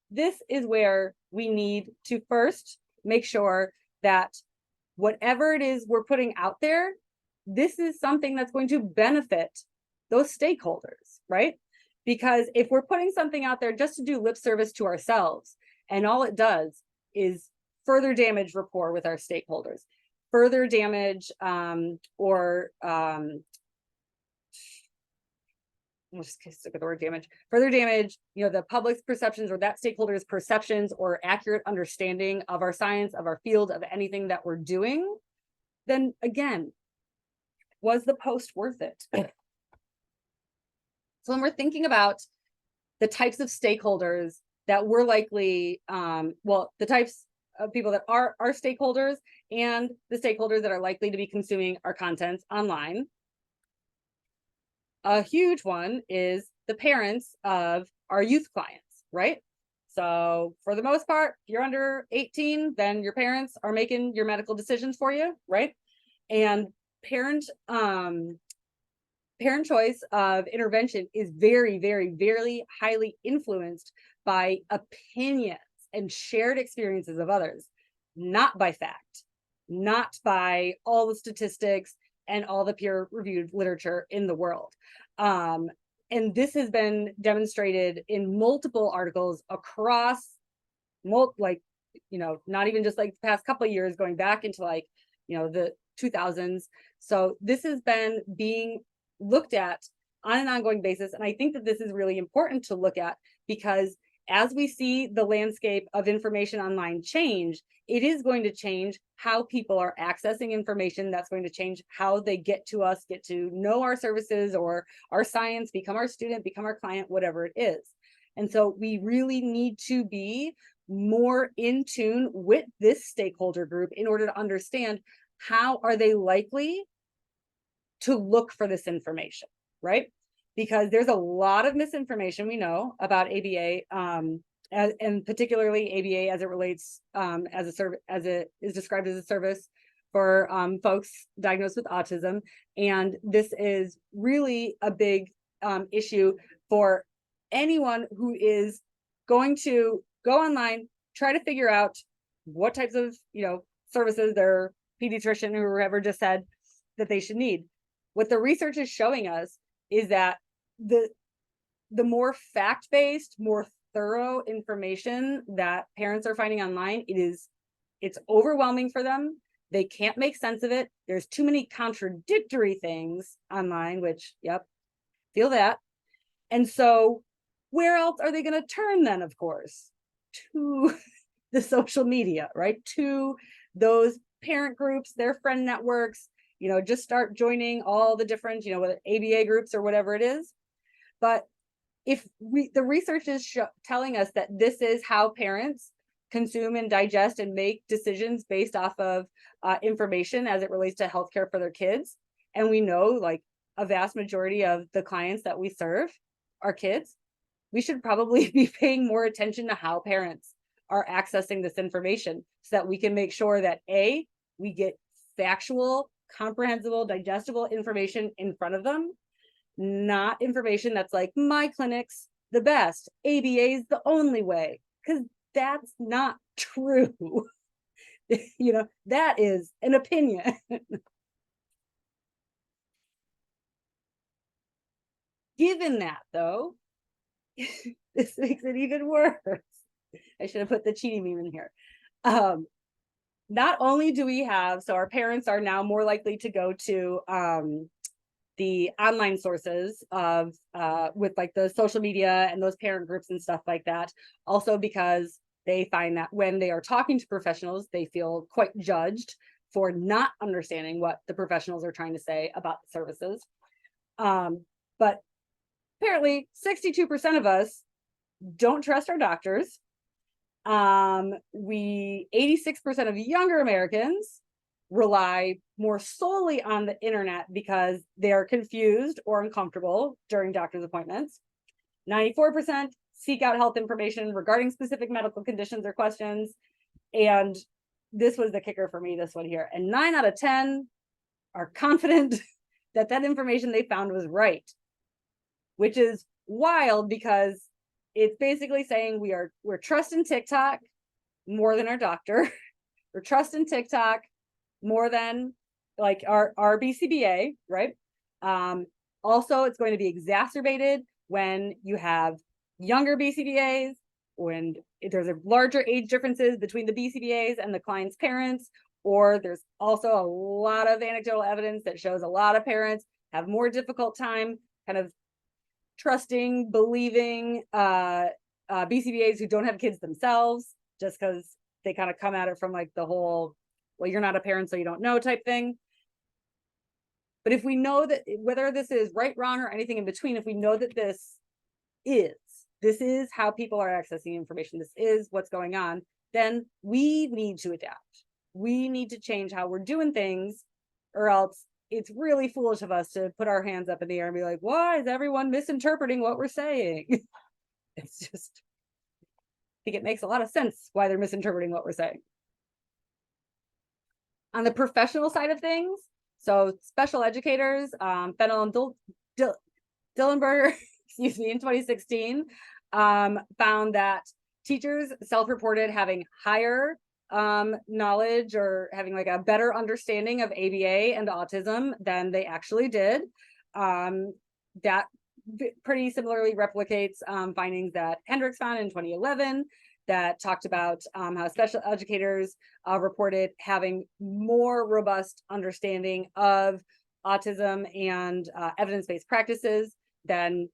this is where we need to first make sure that whatever it is we're putting out there, this is something that's going to benefit those stakeholders, right? Because if we're putting something out there just to do lip service to ourselves, and all it does is further damage rapport with our stakeholders, further damage we'll just stick with the word damage, further damage, you know, the public's perceptions or that stakeholder's perceptions or accurate understanding of our science, of our field, of anything that we're doing, then again, was the post worth it? So when we're thinking about the types of stakeholders that we're likely, the types of people that are our stakeholders and the stakeholders that are likely to be consuming our content online, a huge one is the parents of our youth clients, right? So for the most part, if you're under 18, then your parents are making your medical decisions for you, right? And parent choice of intervention is very, very, very highly influenced by opinions and shared experiences of others, not by fact, not by all the statistics and all the peer-reviewed literature in the world. And this has been demonstrated in multiple articles across, like, you know, not even just like the past couple of years, going back into like, you know, the 2000s. So this has been being looked at on an ongoing basis. And I think that this is really important to look at because as we see the landscape of information online change, it is going to change how people are accessing information. That's going to change how they get to us, get to know our services or our science, become our student, become our client, whatever it is. And so we really need to be more in tune with this stakeholder group in order to understand how are they likely to look for this information, right? Because there's a lot of misinformation we know about ABA, and particularly ABA as it relates as a service, as it is described as a service for folks diagnosed with autism. And this is really a big issue for anyone who is going to go online, try to figure out what types of, you know, services their pediatrician or whoever just said that they should need. What the research is showing us is that the more fact-based, more thorough information that parents are finding online, it's overwhelming for them. They can't make sense of it. There's too many contradictory things online, which, yep, feel that. And so where else are they going to turn then, of course? To the social media, right? To those parent groups, their friend networks, you know, just start joining all the different, you know, whether ABA groups or whatever it is. But if the research is telling us that this is how parents consume and digest and make decisions based off of information as it relates to healthcare for their kids, and we know like a vast majority of the clients that we serve are kids, we should probably be paying more attention to how parents are accessing this information so that we can make sure that A, we get factual, comprehensible, digestible information in front of them, not information that's like, my clinic's the best, ABA is the only way, because that's not true. You know, that is an opinion. Given that, though, this makes it even worse. I should have put the cheating meme in here. not only do we have, so our parents are now more likely to go to the online sources of with like the social media and those parent groups and stuff like that. Also because they find that when they are talking to professionals, they feel quite judged for not understanding what the professionals are trying to say about the services. But apparently 62% of us don't trust our doctors. 86% of younger Americans rely more solely on the internet because they're confused or uncomfortable during doctor's appointments. 94% seek out health information regarding specific medical conditions or questions. And this was the kicker for me, this one here. And 9 out of 10 are confident that that information they found was right, which is wild because it's basically saying we're trusting TikTok more than our doctor. We're trusting TikTok more than like our BCBA, right? Also, it's going to be exacerbated when you have younger BCBAs, when there's a larger age differences between the BCBAs and the client's parents, or there's also a lot of anecdotal evidence that shows a lot of parents have more difficult time kind of trusting, believing BCBAs who don't have kids themselves, just because they kind of come at it from like the whole, well, you're not a parent, so you don't know type thing. But if we know that, whether this is right, wrong, or anything in between, if we know that this is how people are accessing information, this is what's going on, then we need to adapt. We need to change how we're doing things, or else it's really foolish of us to put our hands up in the air and be like, why is everyone misinterpreting what we're saying? It's just, I think it makes a lot of sense why they're misinterpreting what we're saying. On the professional side of things, so special educators, Fennell and Dillenberger, excuse me, in 2016, found that teachers self-reported having higher knowledge or having like a better understanding of ABA and autism than they actually did. That pretty similarly replicates findings that Hendricks found in 2011 that talked about how special educators reported having more robust understanding of autism and evidence-based practices than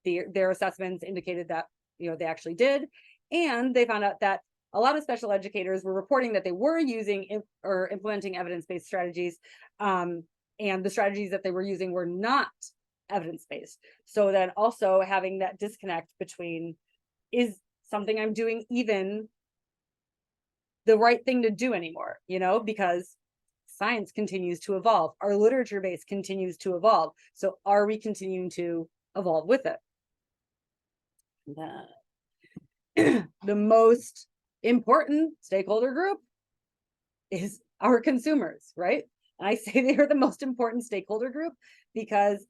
their assessments indicated that they actually did. And they found out that a lot of special educators were reporting that they were using or implementing evidence-based strategies, and the strategies that they were using were not evidence-based. So then also having that disconnect between, is something I'm doing even the right thing to do anymore, because science continues to evolve. Our literature base continues to evolve. So are we continuing to evolve with it? The most important stakeholder group is our consumers, right? And I say they are the most important stakeholder group because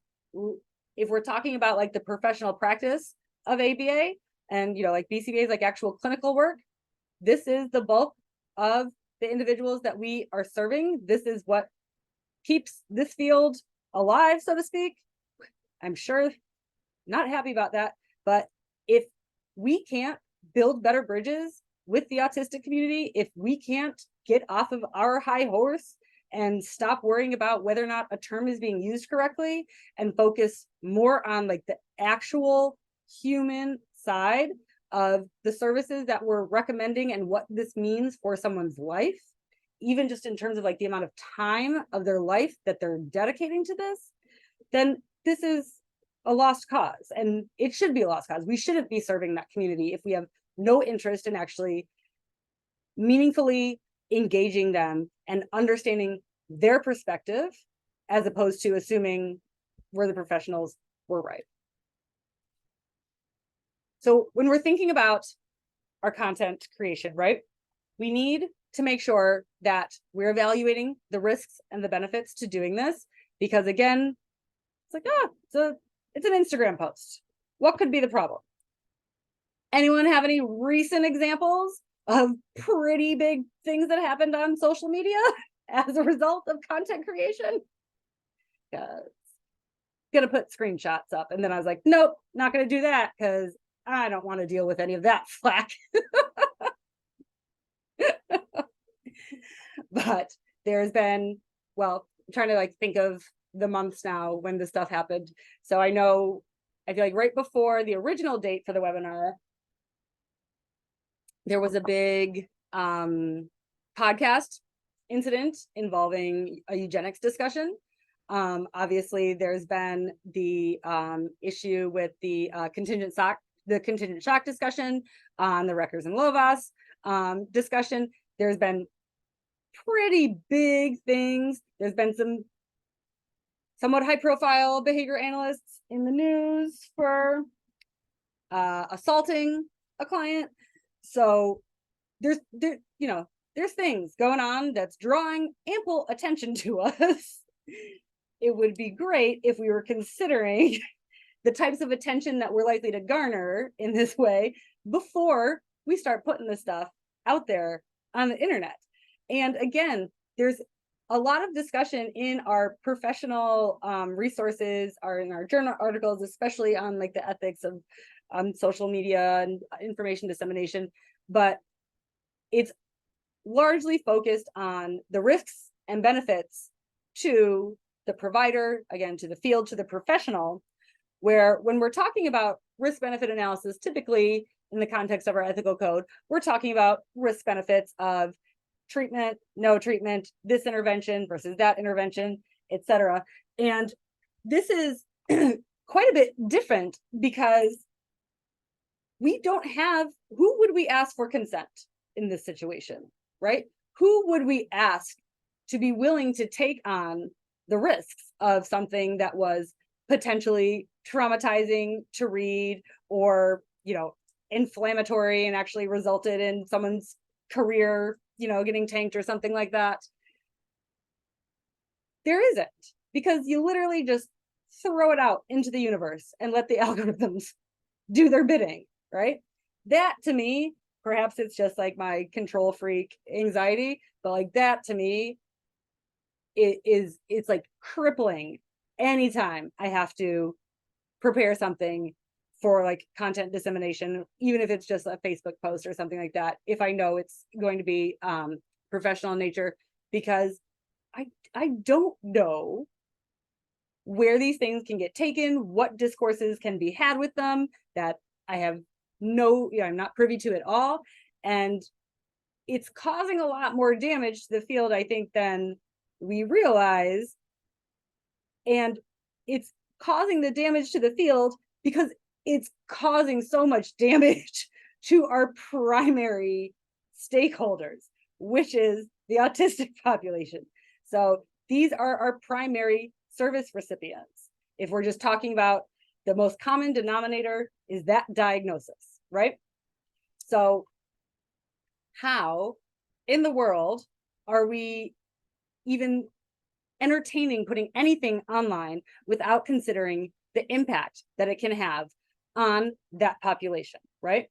if we're talking about like the professional practice of ABA and like BCBA is like actual clinical work, this is the bulk of the individuals that we are serving. This is what keeps this field alive, so to speak. I'm sure not happy about that, but if we can't build better bridges with the autistic community, if we can't get off of our high horse and stop worrying about whether or not a term is being used correctly and focus more on like the actual human side of the services that we're recommending and what this means for someone's life, even just in terms of like the amount of time of their life that they're dedicating to this, then this is a lost cause, and it should be a lost cause. We shouldn't be serving that community if we have no interest in actually meaningfully engaging them and understanding their perspective, as opposed to assuming we're the professionals, we're right. So when we're thinking about our content creation, right, we need to make sure that we're evaluating the risks and the benefits to doing this, because again, it's like, it's an Instagram post. What could be the problem? Anyone have any recent examples of pretty big things that happened on social media as a result of content creation? Gonna put screenshots up, and then I was like, nope, not gonna do that because I don't want to deal with any of that flack. but there's been, well, I'm trying to like think of the months now when this stuff happened. So I know, I feel like right before the original date for the webinar, there was a big podcast incident involving a eugenics discussion. Obviously, there's been the issue with the contingent shock discussion on the Reckers and Lovas discussion. There's been pretty big things. There's been some somewhat high-profile behavior analysts in the news for assaulting a client. So there's things going on that's drawing ample attention to us. It would be great if we were considering the types of attention that we're likely to garner in this way before we start putting this stuff out there on the internet. And again, there's a lot of discussion in our professional resources, or in our journal articles, especially on like the ethics of social media and information dissemination, but it's largely focused on the risks and benefits to the provider, again, to the field, to the professional, where when we're talking about risk-benefit analysis, typically in the context of our ethical code, we're talking about risk benefits of treatment, no treatment, this intervention versus that intervention, etc. And this is quite a bit different because we don't have, who would we ask for consent in this situation, right? Who would we ask to be willing to take on the risks of something that was potentially traumatizing to read, or, inflammatory and actually resulted in someone's career, getting tanked or something like that? There isn't, because you literally just throw it out into the universe and let the algorithms do their bidding, right? That to me, perhaps it's just like my control freak anxiety, but like that to me, it's like crippling anytime I have to prepare something for like content dissemination, even if it's just a Facebook post or something like that, if I know it's going to be professional in nature, because I don't know where these things can get taken, what discourses can be had with them that I have I'm not privy to at all. And it's causing a lot more damage to the field, I think, than we realize. And it's causing the damage to the field because it's causing so much damage to our primary stakeholders, which is the autistic population. So these are our primary service recipients. If we're just talking about the most common denominator is that diagnosis, right? So how in the world are we even entertaining putting anything online without considering the impact that it can have on that population, right?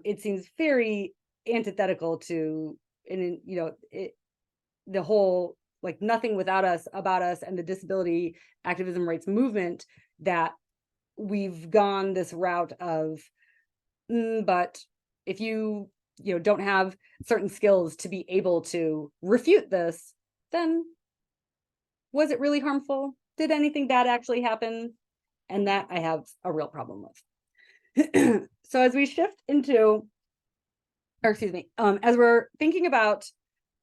It seems very antithetical to, the whole like nothing without us, about us, and the disability activism rights movement, that we've gone this route of, but if you don't have certain skills to be able to refute this, then was it really harmful? Did anything bad actually happen? And that I have a real problem with. So as we shift into, as we're thinking about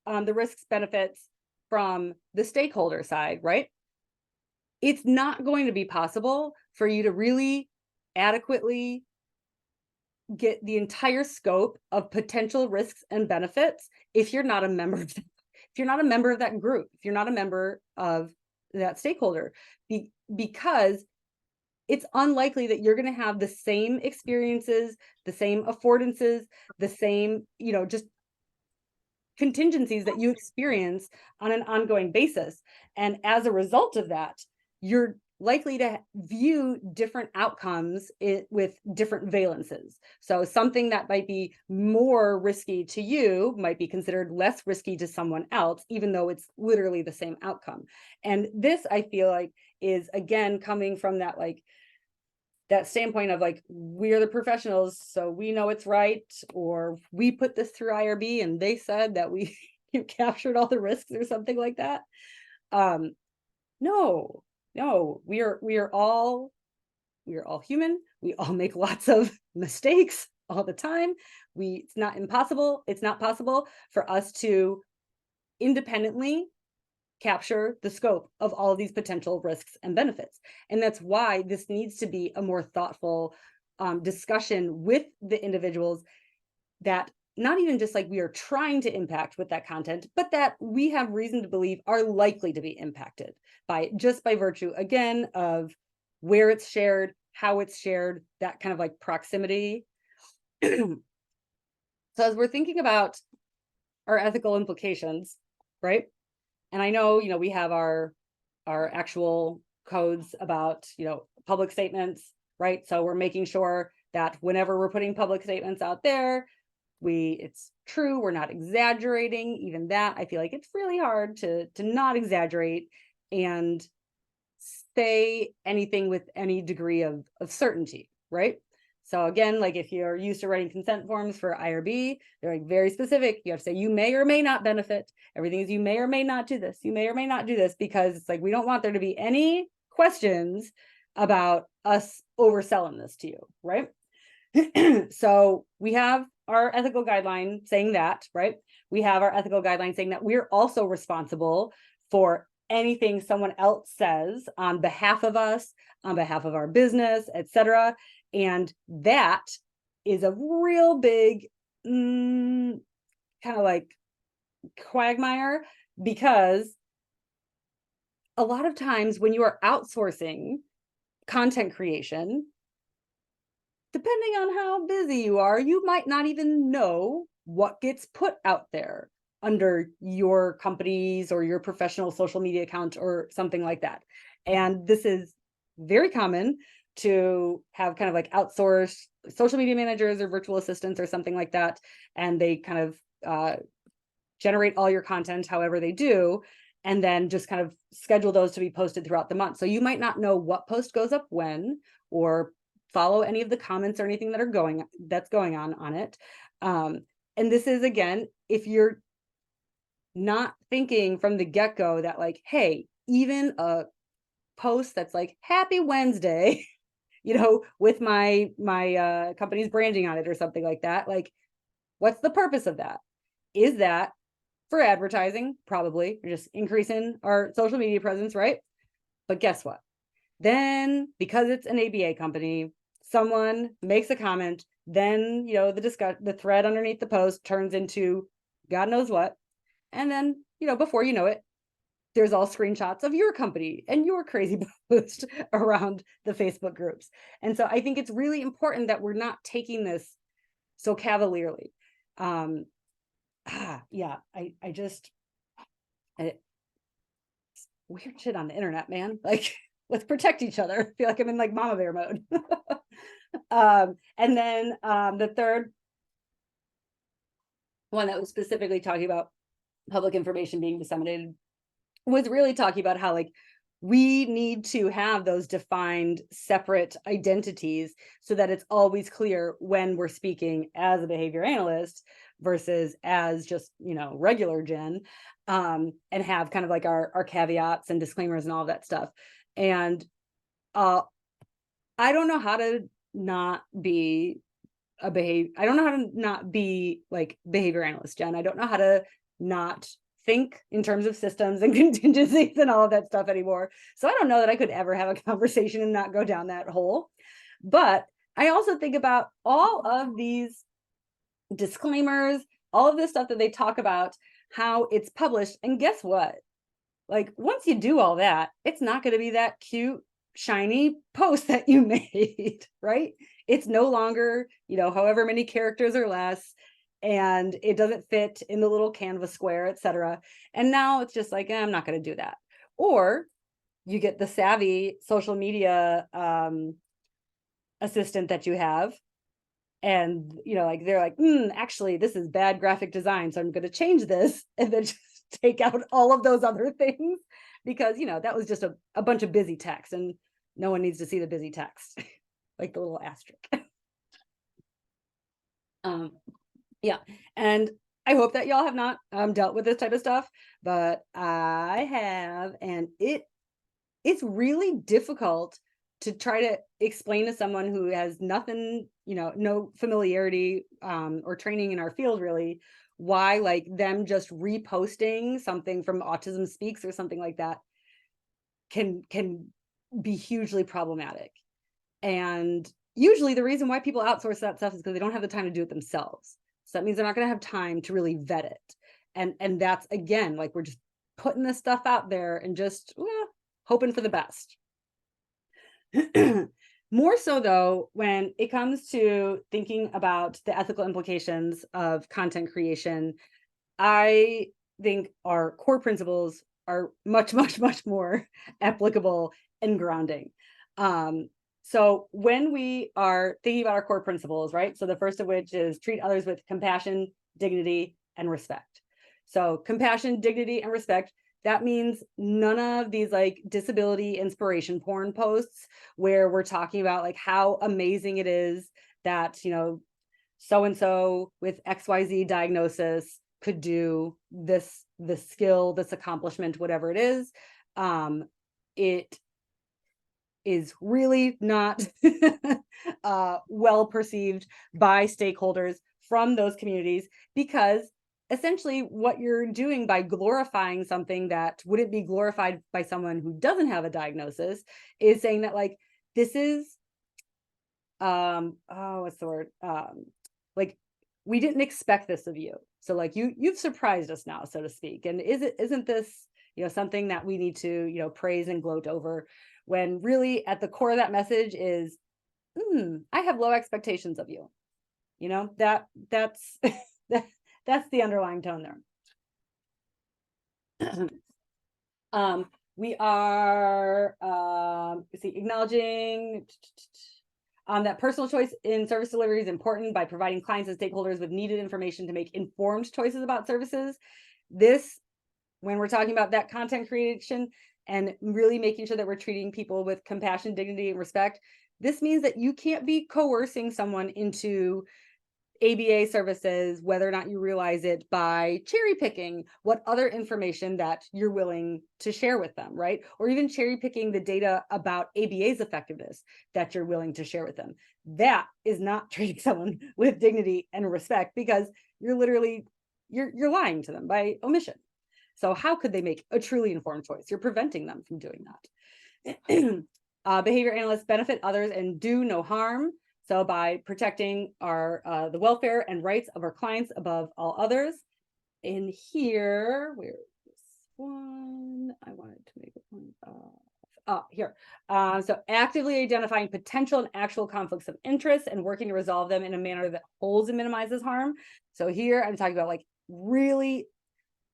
the risks, benefits from the stakeholder side, right? It's not going to be possible for you to really adequately get the entire scope of potential risks and benefits if you're not a member of that, if you're not a member of that group, if you're not a member of that stakeholder, because it's unlikely that you're going to have the same experiences, the same affordances, the same, just contingencies that you experience on an ongoing basis. And as a result of that, you're likely to view different outcomes with different valences. So something that might be more risky to you might be considered less risky to someone else, even though it's literally the same outcome. And this, I feel like, is again coming from that that standpoint of like, we're the professionals, so we know it's right, or we put this through IRB and they said that we you captured all the risks or something like that. No, we are all human. We all make lots of mistakes all the time. It's not possible for us to independently capture the scope of all of these potential risks and benefits. And that's why this needs to be a more thoughtful discussion with the individuals, that not even just like we are trying to impact with that content, but that we have reason to believe are likely to be impacted by it, just by virtue, again, of where it's shared, how it's shared, that kind of like proximity. So as we're thinking about our ethical implications, right? And I know, we have our actual codes about, public statements, right? So we're making sure that whenever we're putting public statements out there, it's true, we're not exaggerating. Even that, I feel like it's really hard to not exaggerate and say anything with any degree of certainty, right? So again, like if you're used to writing consent forms for IRB, they're like very specific. You have to say you may or may not benefit. Everything is you may or may not do this. You may or may not do this, because it's like we don't want there to be any questions about us overselling this to you, right? So we have our ethical guideline saying that, right? We have our ethical guideline saying that we're also responsible for anything someone else says on behalf of us, on behalf of our business, etc. And that is a real big kind of like quagmire, because a lot of times when you are outsourcing content creation, depending on how busy you are, you might not even know what gets put out there under your company's or your professional social media account or something like that. And this is very common to have kind of like outsourced social media managers or virtual assistants or something like that. And they kind of generate all your content however they do, and then just kind of schedule those to be posted throughout the month. So you might not know what post goes up when, or follow any of the comments or anything that's going on it. And this is, again, if you're not thinking from the get-go that like, hey, even a post that's like happy Wednesday, with my company's branding on it or something like that, like, what's the purpose of that? Is that for advertising? Probably. We're just increasing our social media presence, right? But guess what? Then, because it's an ABA company, someone makes a comment, then, the thread underneath the post turns into God knows what. And then, before you know it, there's all screenshots of your company and your crazy post around the Facebook groups. And so I think it's really important that we're not taking this so cavalierly. Weird shit on the internet, man. Like, let's protect each other. I feel like I'm in like mama bear mode. And then the third one that was specifically talking about public information being disseminated was really talking about how like we need to have those defined separate identities so that it's always clear when we're speaking as a behavior analyst versus as just, regular Jen, and have kind of like our caveats and disclaimers and all of that stuff. And I don't know how to not be I don't know how to not be like behavior analyst, Jen. I don't know how to not think in terms of systems and contingencies and all of that stuff anymore. So I don't know that I could ever have a conversation and not go down that hole. But I also think about all of these disclaimers, all of this stuff that they talk about, how it's published. And guess what? Like, once you do all that, it's not going to be that cute, shiny post that you made, right? It's no longer, however many characters or less, and it doesn't fit in the little canvas square, etc. And now it's just like, I'm not going to do that. Or you get the savvy social media assistant that you have, and like they're like, actually, this is bad graphic design, so I'm going to change this, and then just take out all of those other things, because that was just a bunch of busy text, and no one needs to see the busy text, like the little asterisk. Yeah, and I hope that y'all have not dealt with this type of stuff, but I have, and it's really difficult to try to explain to someone who has nothing, no familiarity or training in our field really, why like them just reposting something from Autism Speaks or something like that can be hugely problematic. And usually the reason why people outsource that stuff is because they don't have the time to do it themselves. So that means they're not going to have time to really vet it. And that's, again, like we're just putting this stuff out there and just hoping for the best. More so though, when it comes to thinking about the ethical implications of content creation, I think our core principles are much, much, much more applicable and grounding. So when we are thinking about our core principles, right? So the first of which is treat others with compassion, dignity, and respect. So compassion, dignity, and respect, that means none of these like disability inspiration porn posts where we're talking about like how amazing it is that, so-and-so with XYZ diagnosis could do this skill, this accomplishment, whatever it is. It is really not well perceived by stakeholders from those communities, because essentially what you're doing by glorifying something that wouldn't be glorified by someone who doesn't have a diagnosis is saying that like this is what's the word, like we didn't expect this of you, so like you've surprised us now, so to speak, and isn't this something that we need to praise and gloat over, when really at the core of that message is I have low expectations of you. That's that's the underlying tone there. We are acknowledging that personal choice in service delivery is important by providing clients and stakeholders with needed information to make informed choices about services. This, when we're talking about that content creation and really making sure that we're treating people with compassion, dignity, and respect, this means that you can't be coercing someone into ABA services, whether or not you realize it, by cherry picking what other information that you're willing to share with them, right? Or even cherry picking the data about ABA's effectiveness that you're willing to share with them. That is not treating someone with dignity and respect, because you're literally, you're lying to them by omission. So how could they make a truly informed choice? You're preventing them from doing that. Behavior analysts benefit others and do no harm. So by protecting the welfare and rights of our clients above all others. In here, where this one, I wanted to make a point. Here. So actively identifying potential and actual conflicts of interest and working to resolve them in a manner that holds and minimizes harm. So here I'm talking about like really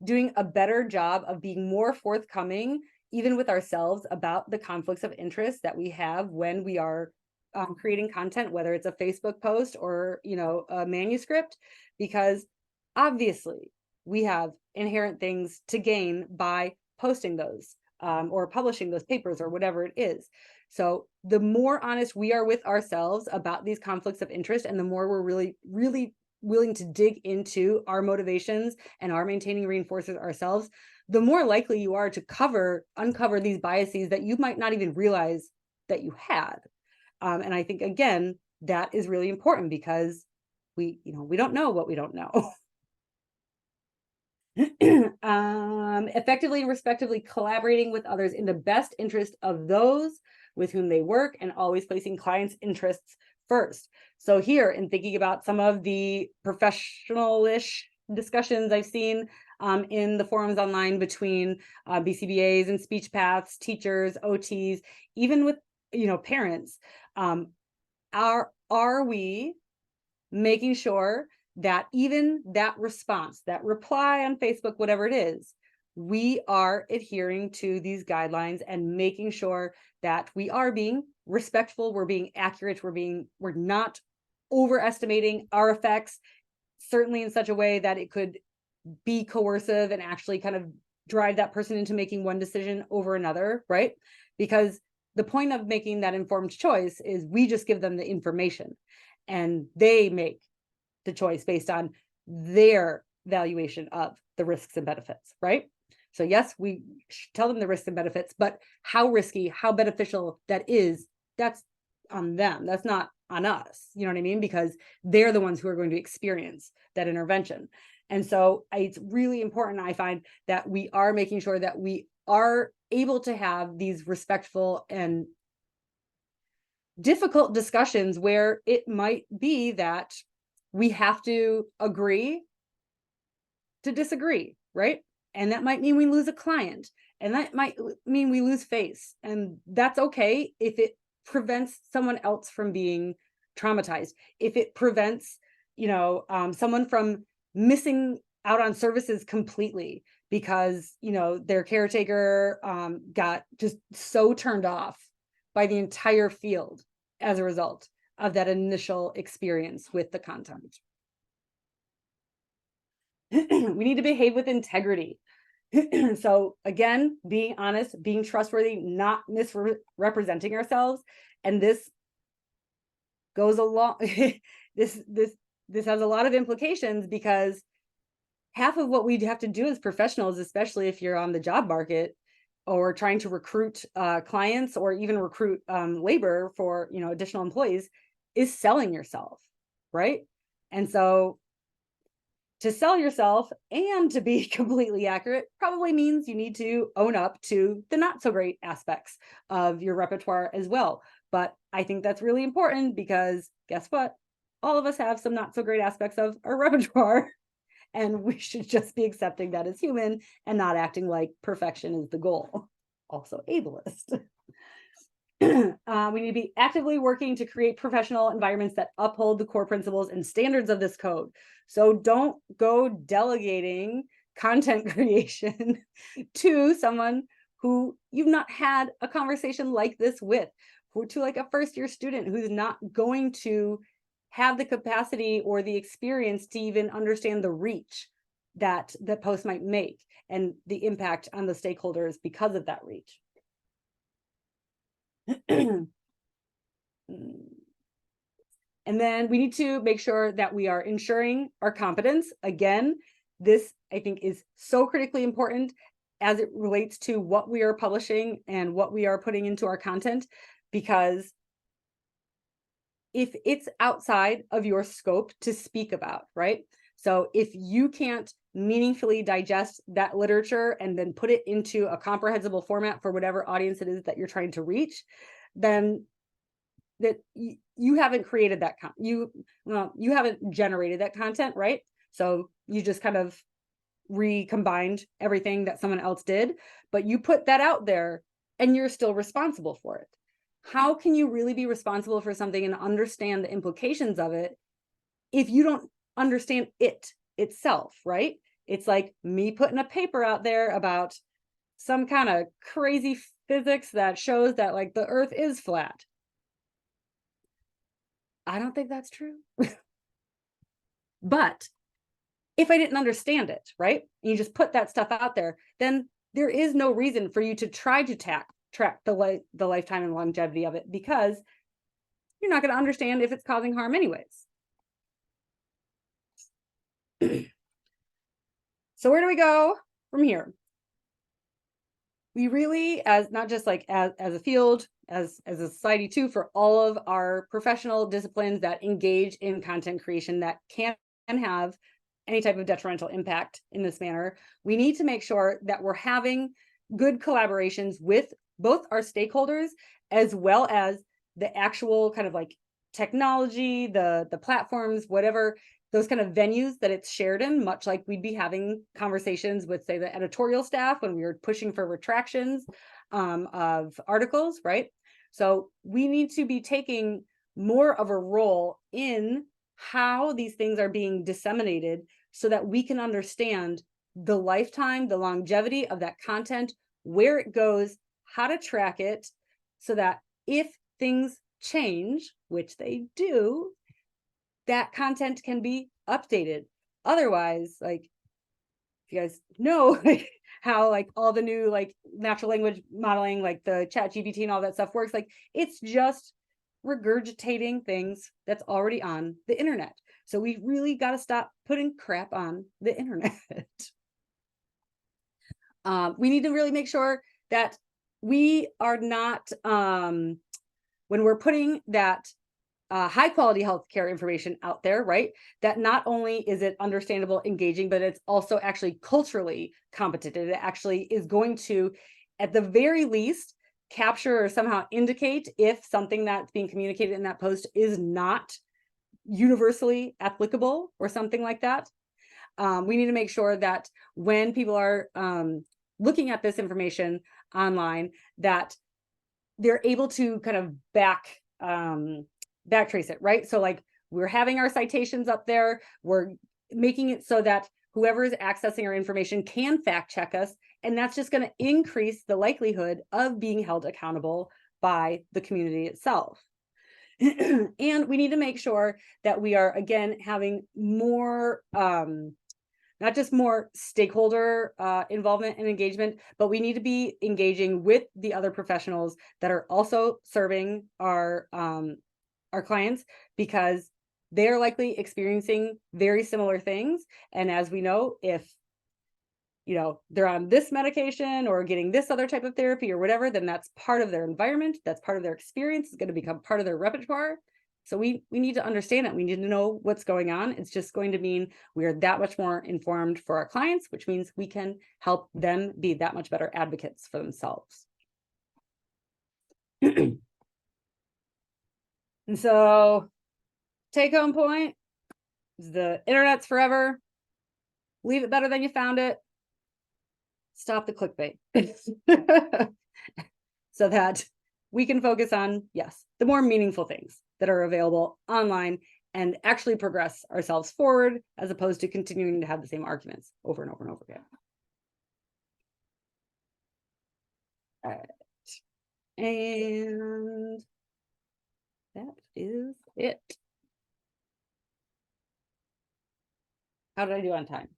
doing a better job of being more forthcoming, even with ourselves, about the conflicts of interest that we have when we are creating content, whether it's a Facebook post or a manuscript, because obviously we have inherent things to gain by posting those or publishing those papers or whatever it is. So the more honest we are with ourselves about these conflicts of interest, and the more we're really, really willing to dig into our motivations and our maintaining reinforcers ourselves, the more likely you are to uncover these biases that you might not even realize that you had. And I think, again, that is really important, because we don't know what we don't know. Effectively and respectively collaborating with others in the best interest of those with whom they work, and always placing clients' interests first. So here, in thinking about some of the professional-ish discussions I've seen in the forums online between BCBAs and speech paths, teachers, OTs, even with parents, are we making sure that even that response, that reply on Facebook, whatever it is, we are adhering to these guidelines and making sure that we are being respectful, we're being accurate, we're not overestimating our effects, certainly in such a way that it could be coercive and actually kind of drive that person into making one decision over another, right? Because the point of making that informed choice is we just give them the information and they make the choice based on their valuation of the risks and benefits, right? So yes, we tell them the risks and benefits, but how risky, how beneficial that is, that's on them. That's not on us. You know what I mean? Because they're the ones who are going to experience that intervention. And so it's really important, I find, that we are making sure that we are able to have these respectful and difficult discussions where it might be that we have to agree to disagree, right? And that might mean we lose a client, and that might mean we lose face. And that's okay if it prevents someone else from being traumatized, if it prevents, someone from missing out on services completely because, their caretaker got just so turned off by the entire field as a result of that initial experience with the content. We need to behave with integrity. So again, being honest, being trustworthy, not misrepresenting ourselves. And this goes along, this has a lot of implications, because half of what we have to do as professionals, especially if you're on the job market or trying to recruit clients or even recruit labor for, additional employees, is selling yourself, right? And so to sell yourself and to be completely accurate probably means you need to own up to the not so great aspects of your repertoire as well. But I think that's really important, because guess what? All of us have some not so great aspects of our repertoire, and we should just be accepting that as human and not acting like perfection is the goal. Also ableist. We need to be actively working to create professional environments that uphold the core principles and standards of this code. So don't go delegating content creation to someone who you've not had a conversation like this with, to like a first-year student who's not going to have the capacity or the experience to even understand the reach that the post might make and the impact on the stakeholders because of that reach. And then we need to make sure that we are ensuring our competence. Again, this I think is so critically important as it relates to what we are publishing and what we are putting into our content, because if it's outside of your scope to speak about, right? So if you can't meaningfully digest that literature and then put it into a comprehensible format for whatever audience it is that you're trying to reach, then that you haven't created that you haven't generated that content, right? So you just kind of recombined everything that someone else did, but you put that out there and you're still responsible for it. How can you really be responsible for something and understand the implications of it if you don't understand it itself, right? It's like me putting a paper out there about some kind of crazy physics that shows that like the earth is flat. I don't think that's true. But if I didn't understand it, right, and you just put that stuff out there, then there is no reason for you to try to track the lifetime and longevity of it, because you're not going to understand if it's causing harm anyways. So where do we go from here? We really, as not just like as a field, as a society too, for all of our professional disciplines that engage in content creation that can have any type of detrimental impact in this manner, we need to make sure that we're having good collaborations with both our stakeholders as well as the actual kind of like technology, the platforms, whatever, those kind of venues that it's shared in, much like we'd be having conversations with, say, the editorial staff when we were pushing for retractions of articles, right? So we need to be taking more of a role in how these things are being disseminated so that we can understand the lifetime, the longevity of that content, where it goes, how to track it, so that if things change, which they do, that content can be updated. Otherwise, like, if you guys know like how like all the new like natural language modeling, like the ChatGPT and all that stuff works, like it's just regurgitating things that's already on the internet. So we really got to stop putting crap on the internet. We need to really make sure that we are not, when we're putting that high quality healthcare information out there, right? That not only is it understandable, engaging, but it's also actually culturally competent. It actually is going to, at the very least, capture or somehow indicate if something that's being communicated in that post is not universally applicable or something like that. We need to make sure that when people are looking at this information online, that they're able to kind of backtrace it, right? So like we're having our citations up there, we're making it so that whoever is accessing our information can fact check us, and that's just going to increase the likelihood of being held accountable by the community itself. And we need to make sure that we are, again, having more, not just more stakeholder involvement and engagement, but we need to be engaging with the other professionals that are also serving our clients, because they're likely experiencing very similar things. And as we know, if they're on this medication or getting this other type of therapy or whatever, then that's part of their environment, that's part of their experience, it's going to become part of their repertoire. So we need to understand it. We need to know what's going on. It's just going to mean we are that much more informed for our clients, which means we can help them be that much better advocates for themselves. And so take home point is the internet's forever. Leave it better than you found it. Stop the clickbait. So that we can focus on, yes, the more meaningful things that are available online and actually progress ourselves forward, as opposed to continuing to have the same arguments over and over and over again. All right. And that is it. How did I do on time?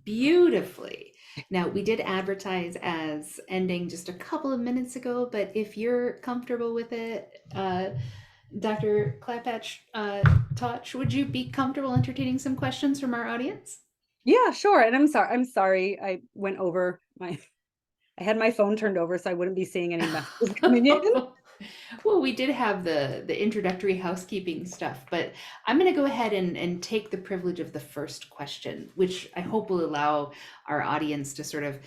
Beautifully. Now, we did advertise as ending just a couple of minutes ago, but if you're comfortable with it, Dr. Klapatch, Totsch, would you be comfortable entertaining some questions from our audience? Yeah, sure. And I'm sorry I went over I had my phone turned over so I wouldn't be seeing any messages coming in. Well, we did have the introductory housekeeping stuff, but I'm going to go ahead and take the privilege of the first question, which I hope will allow our audience to sort of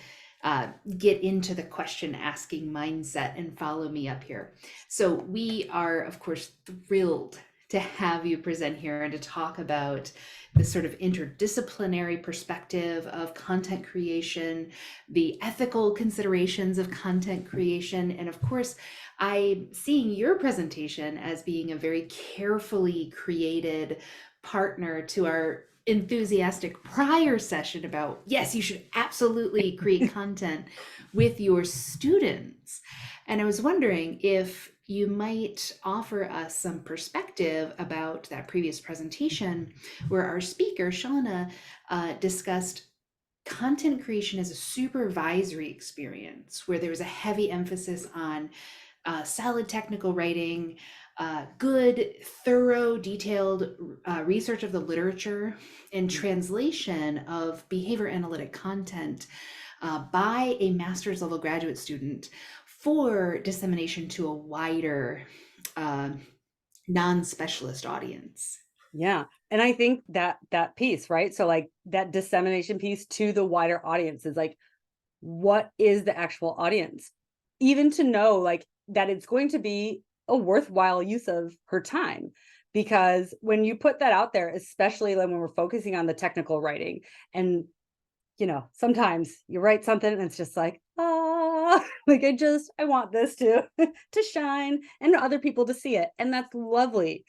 get into the question asking mindset and follow me up here. So we are, of course, thrilled to have you present here and to talk about the sort of interdisciplinary perspective of content creation, the ethical considerations of content creation, and of course, I'm seeing your presentation as being a very carefully created partner to our enthusiastic prior session about, yes, you should absolutely create content with your students. And I was wondering if you might offer us some perspective about that previous presentation where our speaker, Shauna, discussed content creation as a supervisory experience, where there was a heavy emphasis on solid technical writing, good, thorough, detailed research of the literature, and translation of behavior analytic content by a master's level graduate student for dissemination to a wider non-specialist audience. Yeah. And I think that piece, right? So like that dissemination piece to the wider audience is like, what is the actual audience? Even to know like that it's going to be a worthwhile use of her time. Because when you put that out there, especially when we're focusing on the technical writing, and sometimes you write something and it's just like, like I want this to shine and other people to see it. And that's lovely.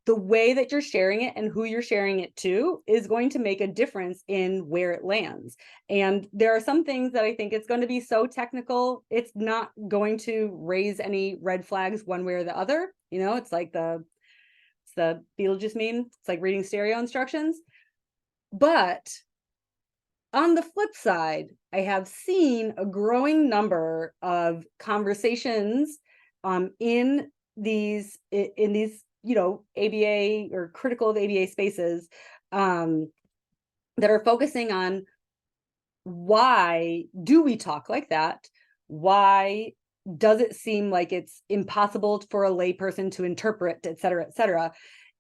The way that you're sharing it and who you're sharing it to is going to make a difference in where it lands. And there are some things that I think it's going to be so technical, it's not going to raise any red flags one way or the other. It's like the Beetlejuice meme. It's like reading stereo instructions. But on the flip side, I have seen a growing number of conversations in these ABA or critical of ABA spaces, that are focusing on why do we talk like that? Why does it seem like it's impossible for a layperson to interpret, et cetera, et cetera?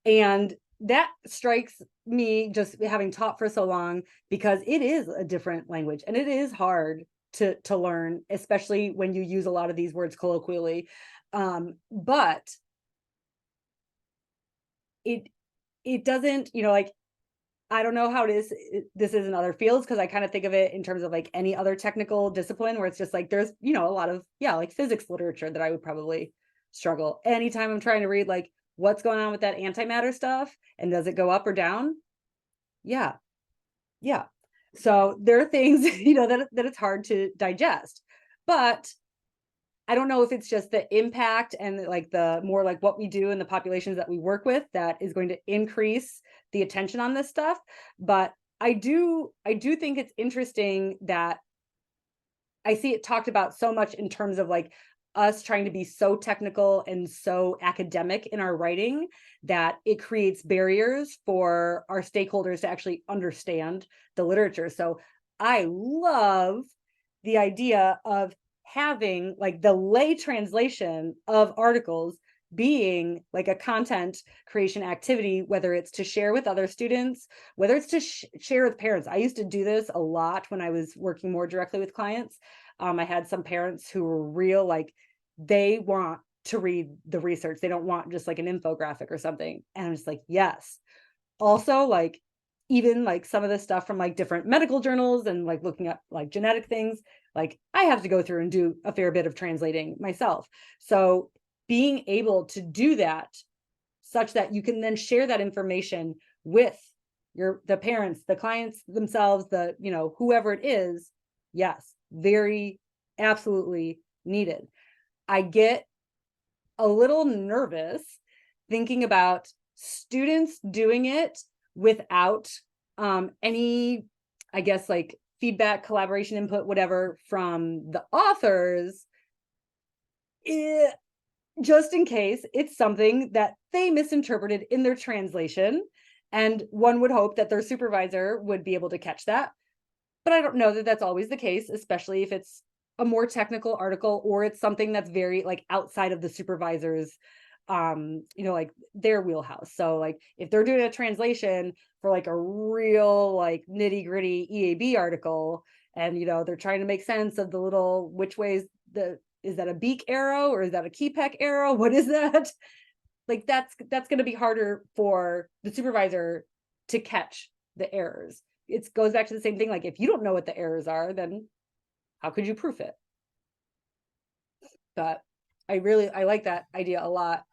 And that strikes me, just having taught for so long, because it is a different language and it is hard to learn, especially when you use a lot of these words colloquially. But it doesn't, like, I don't know how this is in other fields, because I kind of think of it in terms of like any other technical discipline where it's just like there's, a lot of, like physics literature that I would probably struggle. Anytime I'm trying to read like what's going on with that antimatter stuff and does it go up or down? Yeah. Yeah. So there are things, that it's hard to digest. But I don't know if it's just the impact and like the more like what we do in the populations that we work with that is going to increase the attention on this stuff. But I do think it's interesting that I see it talked about so much in terms of like us trying to be so technical and so academic in our writing that it creates barriers for our stakeholders to actually understand the literature. So I love the idea of having like the lay translation of articles being like a content creation activity, whether it's to share with other students, whether it's to share with parents. I used to do this a lot when I was working more directly with clients. I had some parents who were real, like they want to read the research. They don't want just like an infographic or something. And I'm just like, yes. Also, like even like some of the stuff from like different medical journals and like looking at like genetic things, like I have to go through and do a fair bit of translating myself. So being able to do that such that you can then share that information with the parents, the clients themselves, whoever it is, yes, very absolutely needed. I get a little nervous thinking about students doing it without any, I guess, like feedback, collaboration, input, whatever from the authors, just in case it's something that they misinterpreted in their translation. And one would hope that their supervisor would be able to catch that. But I don't know that that's always the case, especially if it's a more technical article or it's something that's very like outside of the supervisor's like their wheelhouse. So like if they're doing a translation for like a real like nitty-gritty EAB article and they're trying to make sense of the little which ways is that a beak arrow or is that a key peck arrow? What is that? Like that's going to be harder for the supervisor to catch the errors. It goes back to the same thing. Like if you don't know what the errors are, then how could you proof it? But I like that idea a lot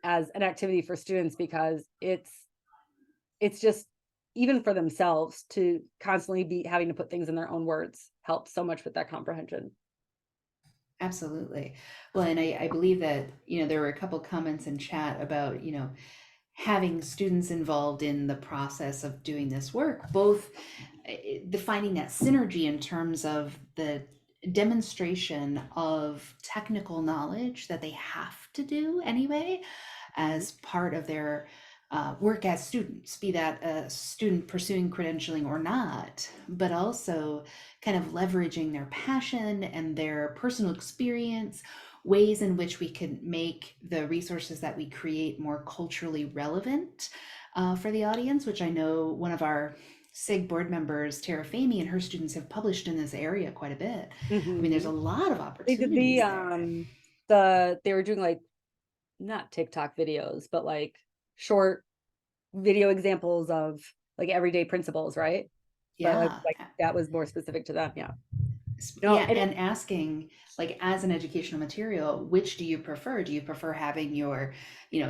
as an activity for students, because it's just even for themselves to constantly be having to put things in their own words helps so much with that comprehension. Absolutely. Well, and I believe that, there were a couple comments in chat about, having students involved in the process of doing this work, both defining that synergy in terms of the demonstration of technical knowledge that they have to do anyway as part of their work as students, be that a student pursuing credentialing or not, but also kind of leveraging their passion and their personal experience, ways in which we can make the resources that we create more culturally relevant for the audience, which I know one of our SIG board members, Tara Famey, and her students have published in this area quite a bit. Mm-hmm. I mean, there's a lot of opportunities. They were doing like, not TikTok videos, but like short video examples of like everyday principles, right? Yeah. But like that was more specific to them. Yeah. And asking, like, as an educational material, which do you prefer? Do you prefer having your,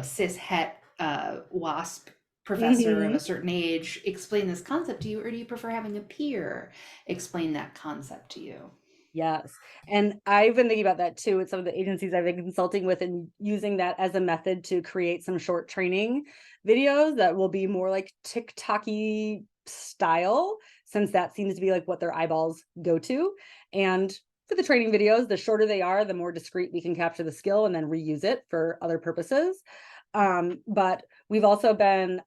cis het WASP professor of a certain age explain this concept to you, or do you prefer having a peer explain that concept to you? Yes. And I've been thinking about that too with some of the agencies I've been consulting with, and using that as a method to create some short training videos that will be more like TikTok-y style, since that seems to be like what their eyeballs go to. And for the training videos, the shorter they are, the more discreet we can capture the skill and then reuse it for other purposes. But we've also been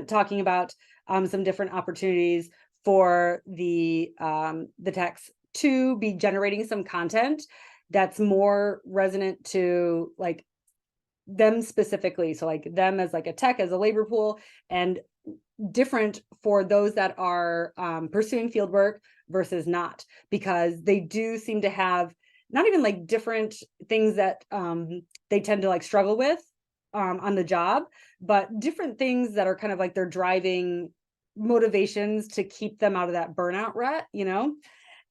talking about some different opportunities for the techs to be generating some content that's more resonant to like them specifically. So like them as like a tech, as a labor pool, and different for those that are pursuing fieldwork versus not, because they do seem to have not even like different things that they tend to like struggle with on the job, but different things that are kind of like their driving motivations to keep them out of that burnout rut, you know,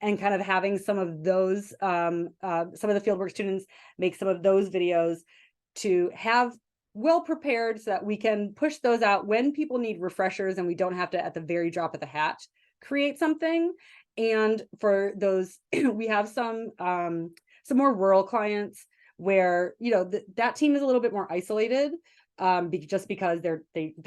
and kind of having some of those, some of the fieldwork students make some of those videos to have well prepared so that we can push those out when people need refreshers and we don't have to, at the very drop of the hat, create something. And for those, we have some more rural clients where, you know, that team is a little bit more isolated, just because they're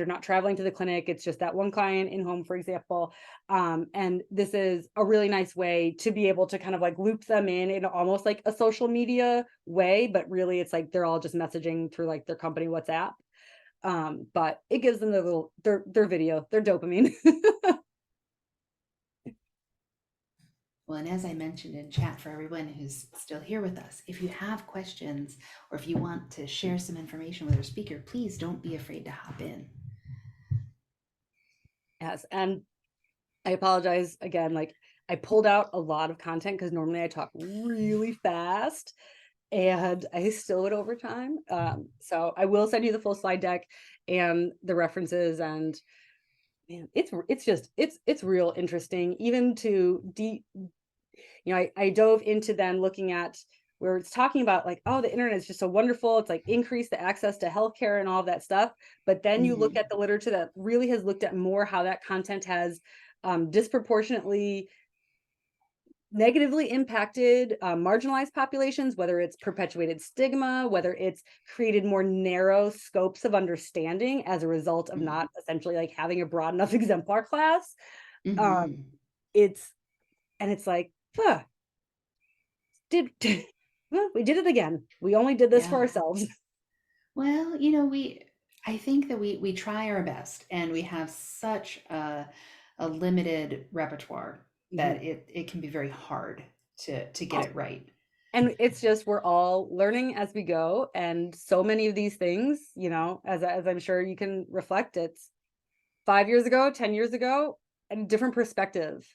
not traveling to the clinic. It's just that one client in home, for example. And this is a really nice way to be able to kind of like loop them in almost like a social media way, but really it's like they're all just messaging through like their company WhatsApp. But it gives them their video, their dopamine. Well, and as I mentioned in chat for everyone who's still here with us, if you have questions or if you want to share some information with our speaker, please don't be afraid to hop in. Yes, and I apologize again, like I pulled out a lot of content because normally I talk really fast and I still went over time. So I will send you the full slide deck and the references, and man, it's real interesting, even to I dove into then looking at where it's talking about like, oh, the internet is just so wonderful. It's like increase the access to healthcare and all of that stuff. But then you look at the literature that really has looked at more how that content has disproportionately negatively impacted marginalized populations, whether it's perpetuated stigma, whether it's created more narrow scopes of understanding as a result of not essentially like having a broad enough exemplar class. It's like, huh, well, we did it again. We only did this for ourselves. Well, you know, I think that we try our best, and we have such a limited repertoire that it can be very hard to get it right. And it's just, we're all learning as we go. And so many of these things, you know, as I'm sure you can reflect, it's 5 years ago, 10 years ago, and a different perspective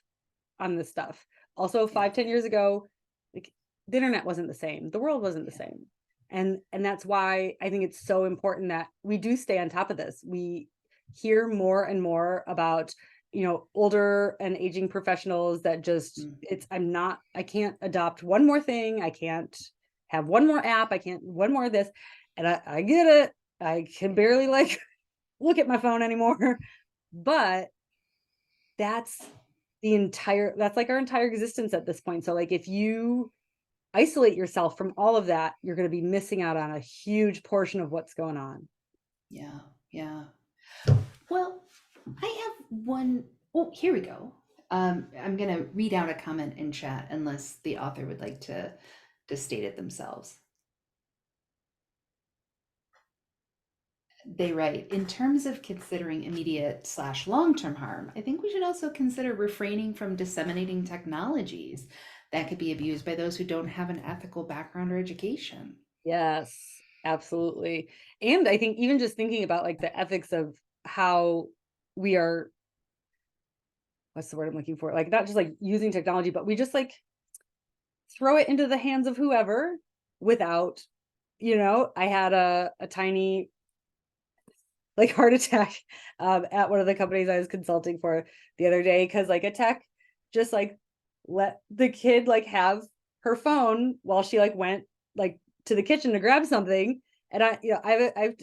on this stuff. Also 5-10 years ago, like the internet wasn't the same. The world wasn't the same. And that's why I think it's so important that we do stay on top of this. We hear more and more about, you know, older and aging professionals that just, I can't adopt one more thing. I can't have one more app. I can't one more of this. And I get it. I can barely like look at my phone anymore, but that's like our entire existence at this point. So like, if you isolate yourself from all of that, you're going to be missing out on a huge portion of what's going on. Yeah. Well, I have one. Oh, here we go. I'm going to read out a comment in chat unless the author would like to state it themselves. They write, in terms of considering immediate / long-term harm, I think we should also consider refraining from disseminating technologies that could be abused by those who don't have an ethical background or education. Yes, absolutely. And I think even just thinking about like the ethics of how we are, what's the word I'm looking for? Like not just like using technology, but we just like throw it into the hands of whoever without, you know, I had a tiny like heart attack at one of the companies I was consulting for the other day, because like a tech just like let the kid like have her phone while she like went like to the kitchen to grab something. And I've a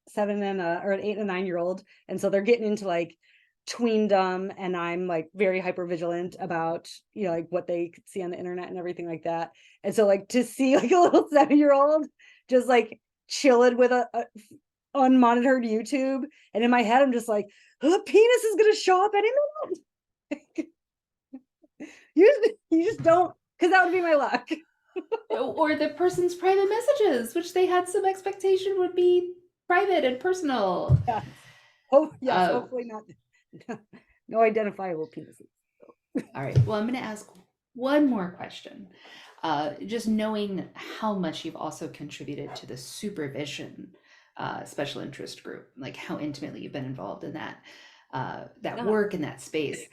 7 and or an 8 and a 9-year-old, and so they're getting into like tweendom, and I'm like very hyper vigilant about, you know, like what they could see on the internet and everything like that. And so like to see like a little 7-year-old just like chilling with a unmonitored YouTube, and in my head I'm just like, oh, penis is gonna show up any minute. you just don't, because that would be my luck. Or the person's private messages, which they had some expectation would be private and personal. Yes. Oh, yes, Uh, hopefully not. No identifiable penises. All right. Well, I'm going to ask one more question. Just knowing how much you've also contributed to the supervision special interest group, like how intimately you've been involved in that Yeah. work in that space.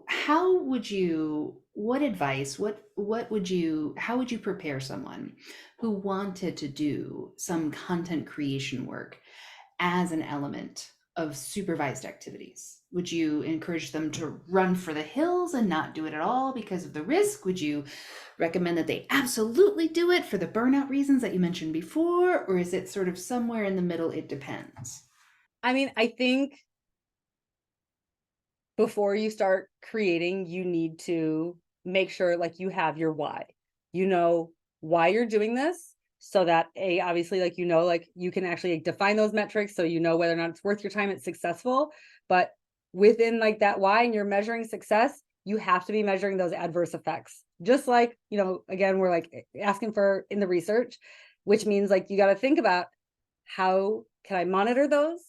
How would you, what advice, how would you prepare someone who wanted to do some content creation work as an element of supervised activities? Would you encourage them to run for the hills and not do it at all because of the risk? Would you recommend that they absolutely do it for the burnout reasons that you mentioned before? Or is it sort of somewhere in the middle? It depends. I mean, I think before you start creating, you need to make sure like you have your why. You know why you're doing this, so that obviously like like you can actually define those metrics, so you know whether or not it's worth your time, it's successful. But within like that why, and you're measuring success, you have to be measuring those adverse effects. Just like, again, we're like asking for in the research, which means like you got to think about, how can I monitor those?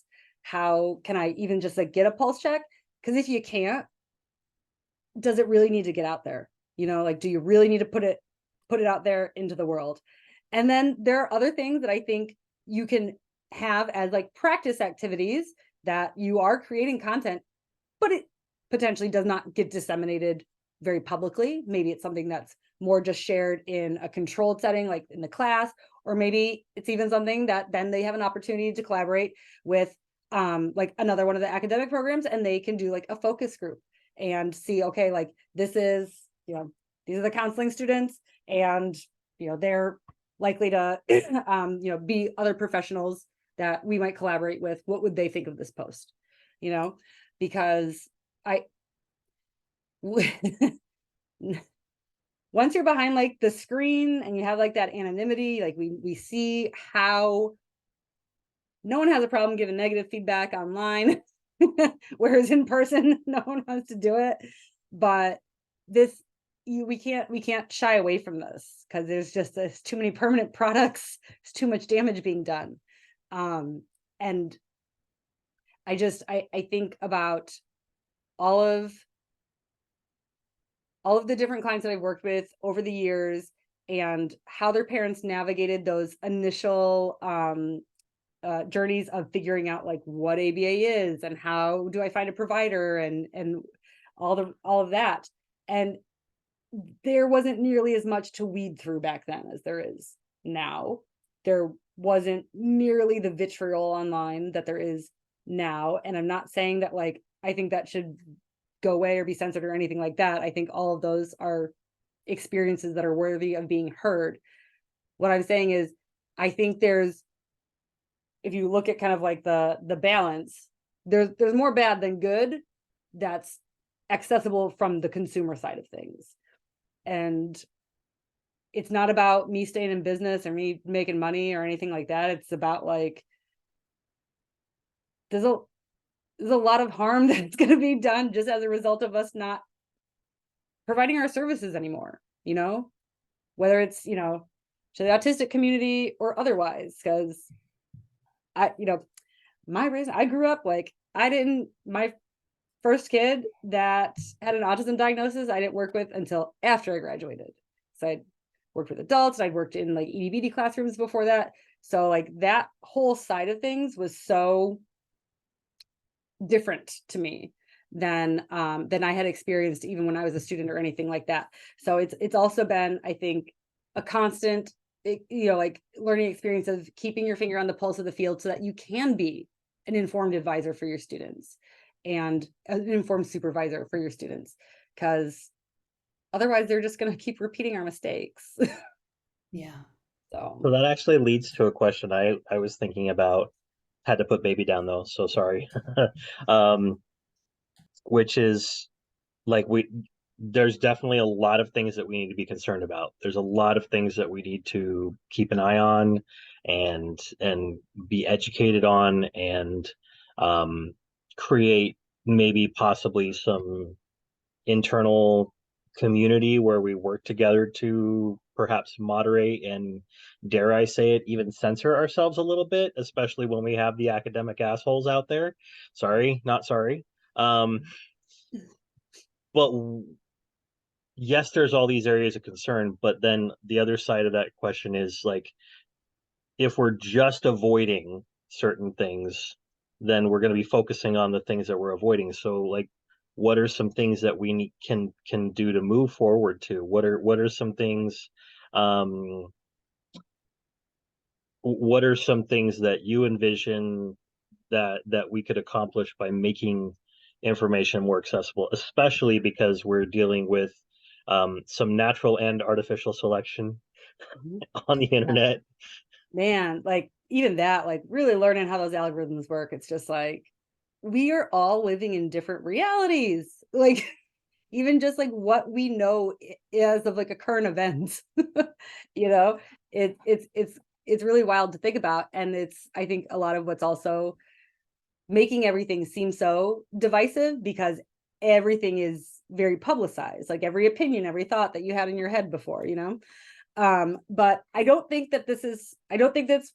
How can I even just like get a pulse check? Because if you can't, does it really need to get out there? Like, do you really need to put it out there into the world? And then there are other things that I think you can have as like practice activities, that you are creating content, but it potentially does not get disseminated very publicly. Maybe it's something that's more just shared in a controlled setting, like in the class, or maybe it's even something that then they have an opportunity to collaborate with like another one of the academic programs, and they can do like a focus group and see, okay, like this is, these are the counseling students, and they're likely to be other professionals that we might collaborate with. What would they think of this post? Because once you're behind like the screen and you have like that anonymity, like we see how no one has a problem giving negative feedback online, whereas in person, no one wants to do it. But we can't shy away from this, because there's too many permanent products. There's too much damage being done. And I think about all of the different clients that I've worked with over the years, and how their parents navigated those initial journeys of figuring out like what ABA is, and how do I find a provider, and all of that. And there wasn't nearly as much to weed through back then as there is now. There wasn't nearly the vitriol online that there is now. And I'm not saying that like I think that should go away or be censored or anything like that. I think all of those are experiences that are worthy of being heard. What I'm saying is, I think if you look at kind of like the balance, there's more bad than good that's accessible from the consumer side of things. And it's not about me staying in business or me making money or anything like that. It's about like, there's a lot of harm that's going to be done just as a result of us not providing our services anymore, whether it's, to the autistic community or otherwise. Because I grew up like, my first kid that had an autism diagnosis, I didn't work with until after I graduated. So I worked with adults. I'd worked in like ED/BD classrooms before that. So like that whole side of things was so different to me than I had experienced even when I was a student or anything like that. So it's also been, I think, a constant, like learning experience of keeping your finger on the pulse of the field, so that you can be an informed advisor for your students and an informed supervisor for your students, because otherwise they're just going to keep repeating our mistakes. Yeah. So that actually leads to a question I was thinking about. Had to put baby down though, so sorry. Which is like there's definitely a lot of things that we need to be concerned about. There's a lot of things that we need to keep an eye on and be educated on, and create maybe possibly some internal community where we work together to perhaps moderate and, dare I say it, even censor ourselves a little bit, especially when we have the academic assholes out there. Sorry, not sorry. But yes, there's all these areas of concern, but then the other side of that question is like, if we're just avoiding certain things, then we're going to be focusing on the things that we're avoiding. So like, what are some things that we can do to move forward to? What are some things, what are some things that you envision that we could accomplish by making information more accessible, especially because we're dealing with some natural and artificial selection on the internet? Man, like even that, like really learning how those algorithms work, it's just like we are all living in different realities. Like even just like what we know as of like a current event, you know, it's really wild to think about. And it's, I think, a lot of what's also making everything seem so divisive, because everything is very publicized, like every opinion, every thought that you had in your head before, you know. But I don't think that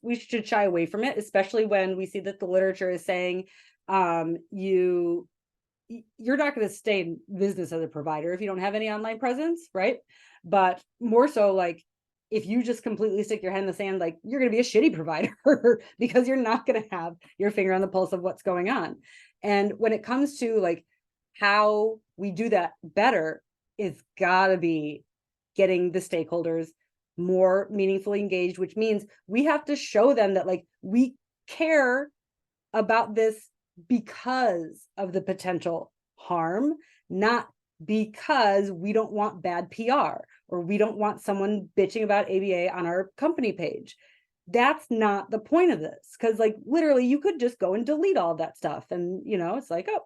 we should shy away from it, especially when we see that the literature is saying you're not going to stay in business as a provider if you don't have any online presence, right? But more so, like, if you just completely stick your head in the sand, like, you're going to be a shitty provider because you're not going to have your finger on the pulse of what's going on. And when it comes to like how we do that better, it's got to be getting the stakeholders more meaningfully engaged, which means we have to show them that like we care about this because of the potential harm, not because we don't want bad PR or we don't want someone bitching about ABA on our company page. That's not the point of this, because like literally you could just go and delete all of that stuff and, you know, it's like, oh,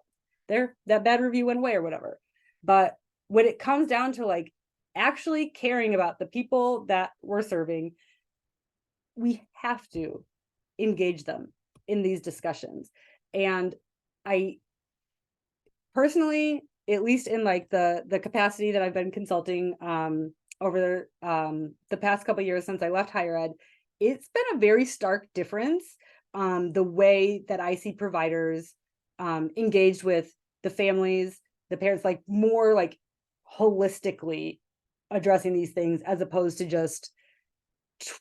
there, that bad review went away or whatever. But when it comes down to like actually caring about the people that we're serving, we have to engage them in these discussions. And I personally, at least in like the capacity that I've been consulting over the past couple of years since I left higher ed, it's been a very stark difference the way that I see providers engaged with the families, the parents, like more like holistically addressing these things, as opposed to just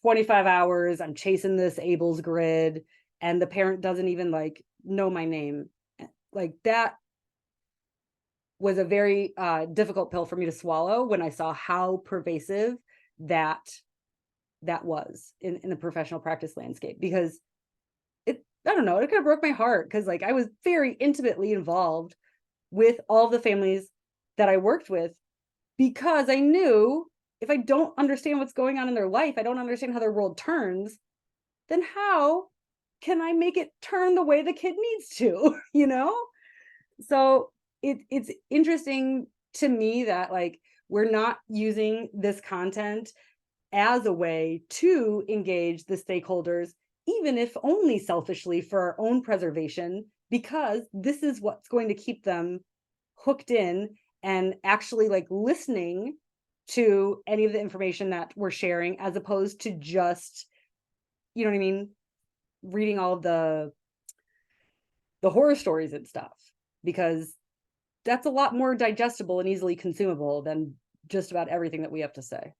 25 hours, I'm chasing this Abel's grid, and the parent doesn't even like know my name. Like that was a very difficult pill for me to swallow when I saw how pervasive that was in the professional practice landscape, because I don't know, it kind of broke my heart, because like I was very intimately involved with all the families that I worked with, because I knew if I don't understand what's going on in their life, I don't understand how their world turns, then how can I make it turn the way the kid needs to, you know? So it's interesting to me that like we're not using this content as a way to engage the stakeholders, even if only selfishly for our own preservation, because this is what's going to keep them hooked in and actually like listening to any of the information that we're sharing, as opposed to just, you know what I mean, reading all of the horror stories and stuff, because that's a lot more digestible and easily consumable than just about everything that we have to say.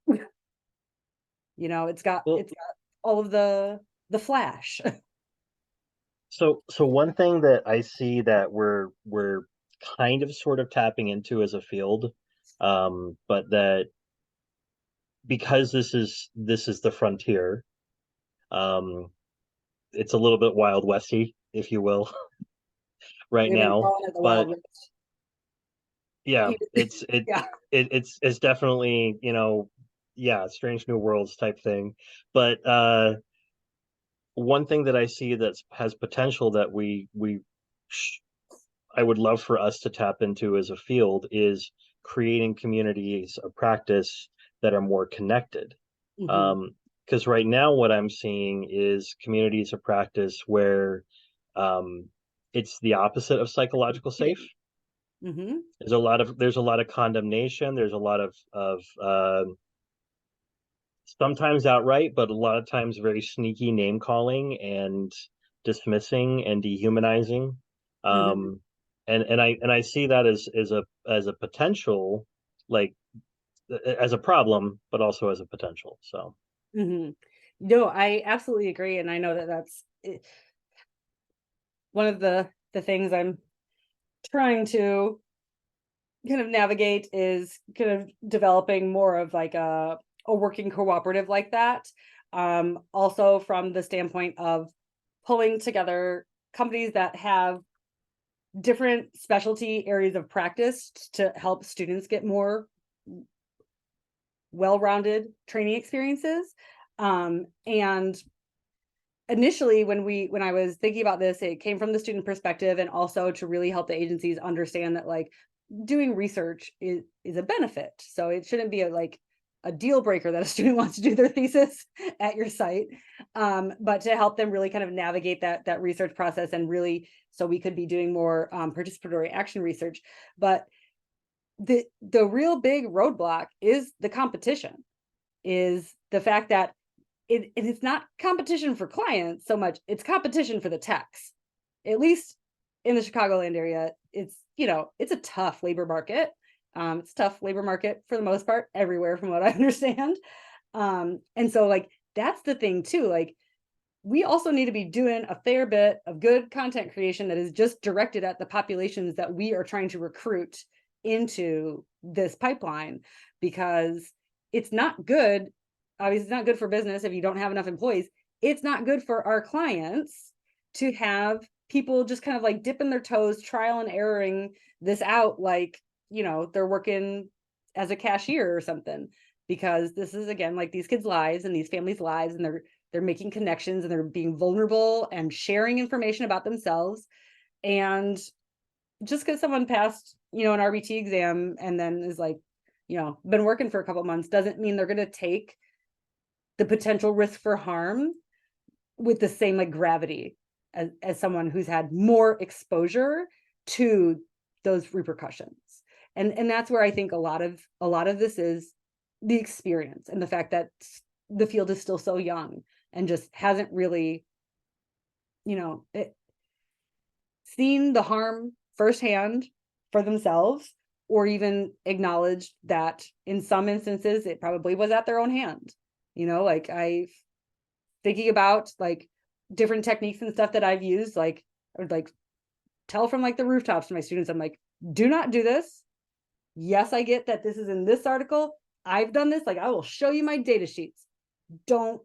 You know, it's got all of the flash. So one thing that I see that we're kind of sort of tapping into as a field, but that because this is the frontier, it's a little bit Wild Westy, if you will, right We've been now. calling it the But Wild West. yeah, Yeah. it's definitely, you know, yeah, Strange New Worlds type thing. But one thing that I see that has potential that I would love for us to tap into as a field is creating communities of practice that are more connected. Mhm. Because right now what I'm seeing is communities of practice where it's the opposite of psychological safe. Mhm. There's a lot of condemnation. There's a lot of sometimes outright, but a lot of times very sneaky name calling and dismissing and dehumanizing. Mhm. And I see that as a potential, like as a problem, but also as a potential. So Mhm. No, I absolutely agree, and I know that one of the things I'm trying to kind of navigate is kind of developing more of like a working cooperative like that. Also from the standpoint of pulling together companies that have different specialty areas of practice to help students get more well-rounded training experiences. And initially when I was thinking about this, it came from the student perspective, and also to really help the agencies understand that like doing research is a benefit. So it shouldn't be a deal breaker that a student wants to do their thesis at your site, but to help them really kind of navigate that research process, and really so we could be doing more participatory action research. But the real big roadblock is the competition, is the fact that it's not competition for clients so much, it's competition for the techs. At least in the Chicagoland area, it's a tough labor market. It's a tough labor market for the most part everywhere from what I understand. And so like that's the thing too. Like we also need to be doing a fair bit of good content creation that is just directed at the populations that we are trying to recruit into this pipeline, because it's not good. Obviously, it's not good for business if you don't have enough employees. It's not good for our clients to have people just kind of like dipping their toes, trial and erroring this out, like, they're working as a cashier or something, because this is again like these kids' lives and these families' lives, and they're making connections and they're being vulnerable and sharing information about themselves. And just because someone passed, an RBT exam and then is like, been working for a couple months, doesn't mean they're going to take the potential risk for harm with the same like gravity as someone who's had more exposure to those repercussions. And that's where I think a lot of this is the experience, and the fact that the field is still so young and just hasn't really, seen the harm firsthand for themselves, or even acknowledged that in some instances it probably was at their own hand. Like I thinking about like different techniques and stuff that I've used, like I would like tell from like the rooftops to my students, I'm like, do not do this. Yes, I get that this is in this article. I've done this. Like I will show you my data sheets. Don't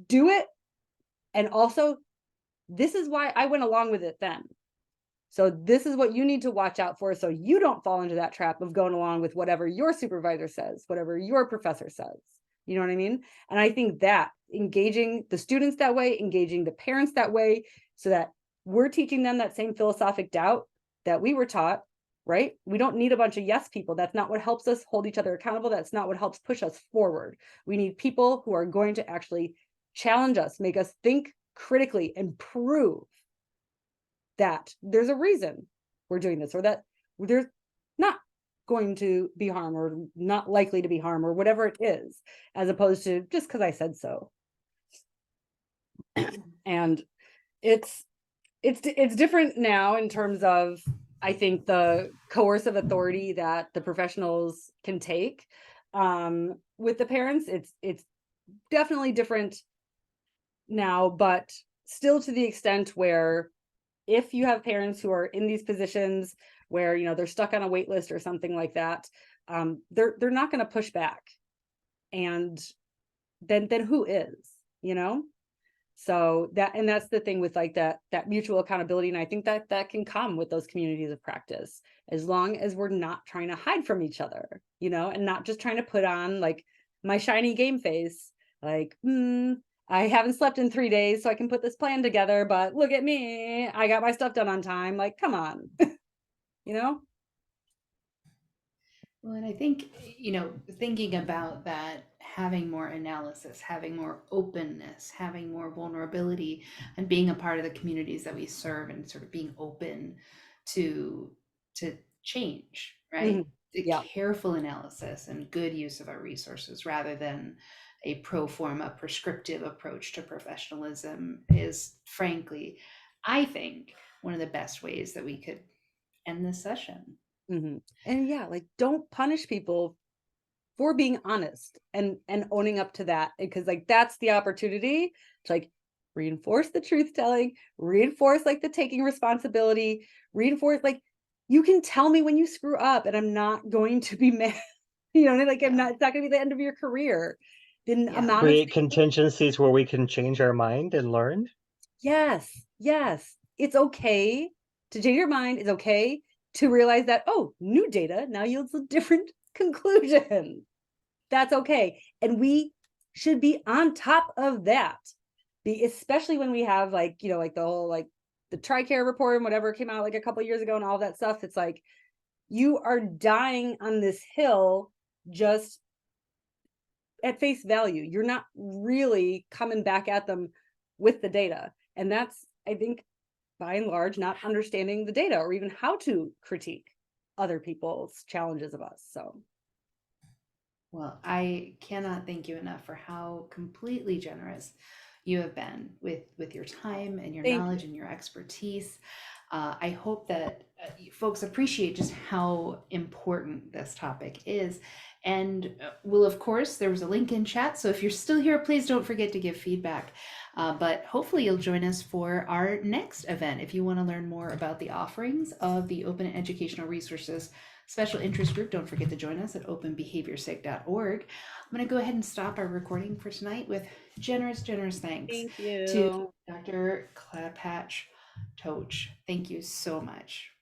do it. And also, this is why I went along with it then. So this is what you need to watch out for, so you don't fall into that trap of going along with whatever your supervisor says, whatever your professor says. You know what I mean? And I think that engaging the students that way, engaging the parents that way, so that we're teaching them that same philosophic doubt that we were taught, right? We don't need a bunch of yes people. That's not what helps us hold each other accountable. That's not what helps push us forward. We need people who are going to actually challenge us, make us think critically, and prove that there's a reason we're doing this, or that there's not going to be harm, or not likely to be harm, or whatever it is, as opposed to just because I said so. And it's different now in terms of, I think, the coercive authority that the professionals can take with the parents. It's definitely different now, but still to the extent where if you have parents who are in these positions where they're stuck on a wait list or something like that, they're not going to push back. And then who is, so that's the thing with like that mutual accountability. And I think that can come with those communities of practice, as long as we're not trying to hide from each other, and not just trying to put on like my shiny game face, like I haven't slept in 3 days, so I can put this plan together, but look at me, I got my stuff done on time. Like, come on. you know Well, and I think, thinking about that, having more analysis, having more openness, having more vulnerability, and being a part of the communities that we serve, and sort of being open to change, Mhm. right? The Yeah. careful analysis and good use of our resources, rather than a pro forma prescriptive approach to professionalism is, frankly, I think, one of the best ways that we could end this session. And yeah, like, don't punish people for being honest and owning up to that, because like that's the opportunity to like reinforce the truth telling, reinforce like the taking responsibility, reinforce like, you can tell me when you screw up and I'm not going to be mad. You know, like I'm not, it's not gonna be the end of your career. The amount of Create contingencies where we can change our mind and learn. yes, it's okay to change your mind. It's okay to realize that, oh, new data now yields a different conclusion. That's okay. And we should be on top of that. Especially when we have like, you know, like the whole, like the TRICARE report and whatever came out like a couple of years ago and all that stuff. It's like, you are dying on this hill just at face value. You're not really coming back at them with the data. And that's, I think, by and large, not understanding the data or even how to critique other people's challenges of us. So, well, I cannot thank you enough for how completely generous you have been with your time and your knowledge and your expertise. I hope that folks appreciate just how important this topic is. And of course, there was a link in chat. So if you're still here, please don't forget to give feedback. But hopefully you'll join us for our next event. If you want to learn more about the offerings of the Open Educational Resources Special Interest Group, don't forget to join us at openbehaviorsig.org. I'm going to go ahead and stop our recording for tonight with generous thanks thank you to Dr. Klapatch Totsch. Thank you so much.